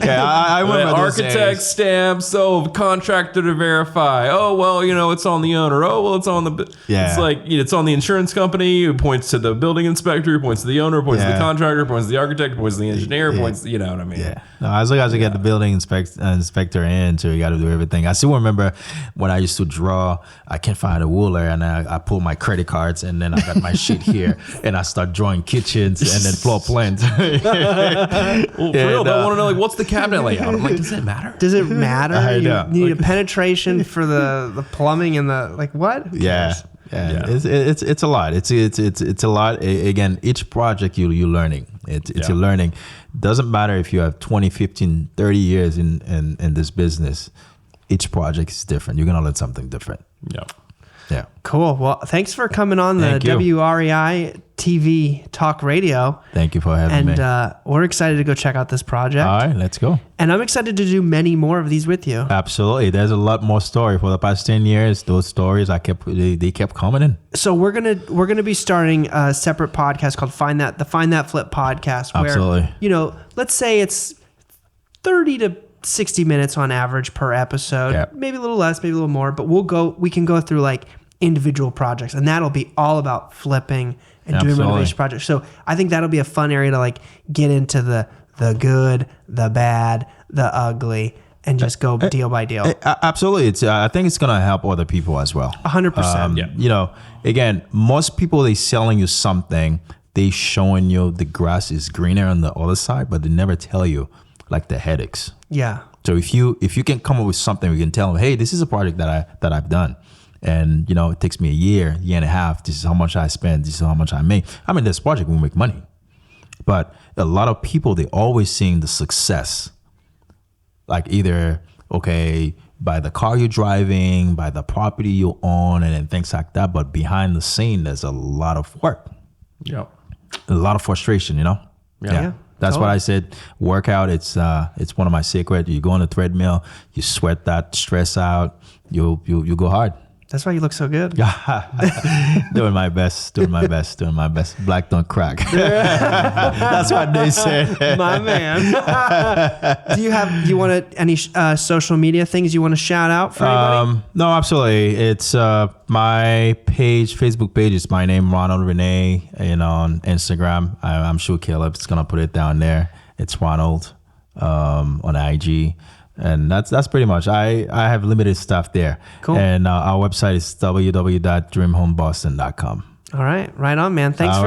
[SPEAKER 2] I remember those
[SPEAKER 3] Architect
[SPEAKER 2] days.
[SPEAKER 3] stamps. Oh, contractor to verify. Oh, well, it's on the owner. Oh, well, it's on the.
[SPEAKER 2] Yeah.
[SPEAKER 3] It's like it's on the insurance company. Who points to the building inspector? Who points to the owner? Points to the contractor? Points to the architect? Points to the engineer? Points. You know what I mean?
[SPEAKER 2] Yeah. No, as long as you get the building inspector in, so you got to do everything. I still remember when I used to draw. I can't find a ruler, and I pull my credit cards, and then I got my sheet here, and I start drawing kitchens and then floor plans.
[SPEAKER 3] Well, for real, I want to know what's the cabinet layout. I'm like, does it matter?
[SPEAKER 1] Does it matter?
[SPEAKER 2] I
[SPEAKER 1] You
[SPEAKER 2] know.
[SPEAKER 1] need a penetration for the plumbing and the what? Who
[SPEAKER 2] Yeah.
[SPEAKER 1] cares?
[SPEAKER 2] Yeah. It's a lot. It's a lot. Again, each project you're learning. It's a learning. Doesn't matter if you have 20, 15, 30 years in this business. Each project is different. You're gonna learn something different.
[SPEAKER 3] Yeah.
[SPEAKER 2] Yeah.
[SPEAKER 1] Cool. Well, thanks for coming on the
[SPEAKER 2] Thank you.
[SPEAKER 1] WREI TV Talk Radio.
[SPEAKER 2] Thank you for having me.
[SPEAKER 1] And we're excited to go check out this project.
[SPEAKER 2] All right, let's go.
[SPEAKER 1] And I'm excited to do many more of these with you.
[SPEAKER 2] Absolutely. There's a lot more story. For the past 10 years, those stories they kept coming in.
[SPEAKER 1] So we're gonna be starting a separate podcast called Find That Flip podcast. Where,
[SPEAKER 2] Absolutely.
[SPEAKER 1] let's say it's 30 to 60 minutes on average per episode.
[SPEAKER 2] Yeah.
[SPEAKER 1] Maybe a little less, maybe a little more, but we can go through like individual projects, and that'll be all about flipping and doing
[SPEAKER 2] Absolutely.
[SPEAKER 1] renovation projects. So I think that'll be a fun area to like get into the good, the bad, the ugly, and just go deal by deal.
[SPEAKER 2] Absolutely. I think it's gonna help other people as well.
[SPEAKER 1] 100%.
[SPEAKER 2] Again, most people, they selling you something, they showing you the grass is greener on the other side, but they never tell you like the headaches.
[SPEAKER 1] Yeah.
[SPEAKER 2] So if you can come up with something, we can tell them, hey, this is a project that I've done, and it takes me a year and a half. This is how much I spend. This is how much I make. I mean, this project will make money, but a lot of people, they always seeing the success, like either by the car you're driving, by the property you own, and then things like that. But behind the scene, there's a lot of work,
[SPEAKER 3] Yeah.
[SPEAKER 2] a lot of frustration.
[SPEAKER 1] Yeah.
[SPEAKER 2] That's what
[SPEAKER 1] Totally.
[SPEAKER 2] I said. Workout, it's one of my secrets. You go on the treadmill, you sweat that stress out, you go hard.
[SPEAKER 1] That's why you look so good.
[SPEAKER 2] Doing my best. Black don't crack. That's what they said.
[SPEAKER 1] My man. Do you want any social media things you want to shout out for anybody?
[SPEAKER 2] No, absolutely. It's my Facebook page is my name, Ronald Rene, and on Instagram, I'm sure Caleb's gonna put it down there. It's Ronald on IG. And that's pretty much. I have limited stuff there.
[SPEAKER 1] Cool.
[SPEAKER 2] And our website is www.dreamhomeboston.com.
[SPEAKER 1] All right, right on, man. Thanks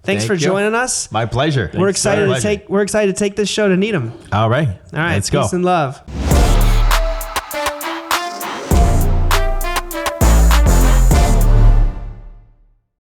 [SPEAKER 2] Thank
[SPEAKER 1] for
[SPEAKER 2] you.
[SPEAKER 1] joining us.
[SPEAKER 2] My pleasure.
[SPEAKER 1] We're excited to take this show to Needham.
[SPEAKER 2] All right.
[SPEAKER 1] All right,
[SPEAKER 2] Let's go.
[SPEAKER 1] peace and love.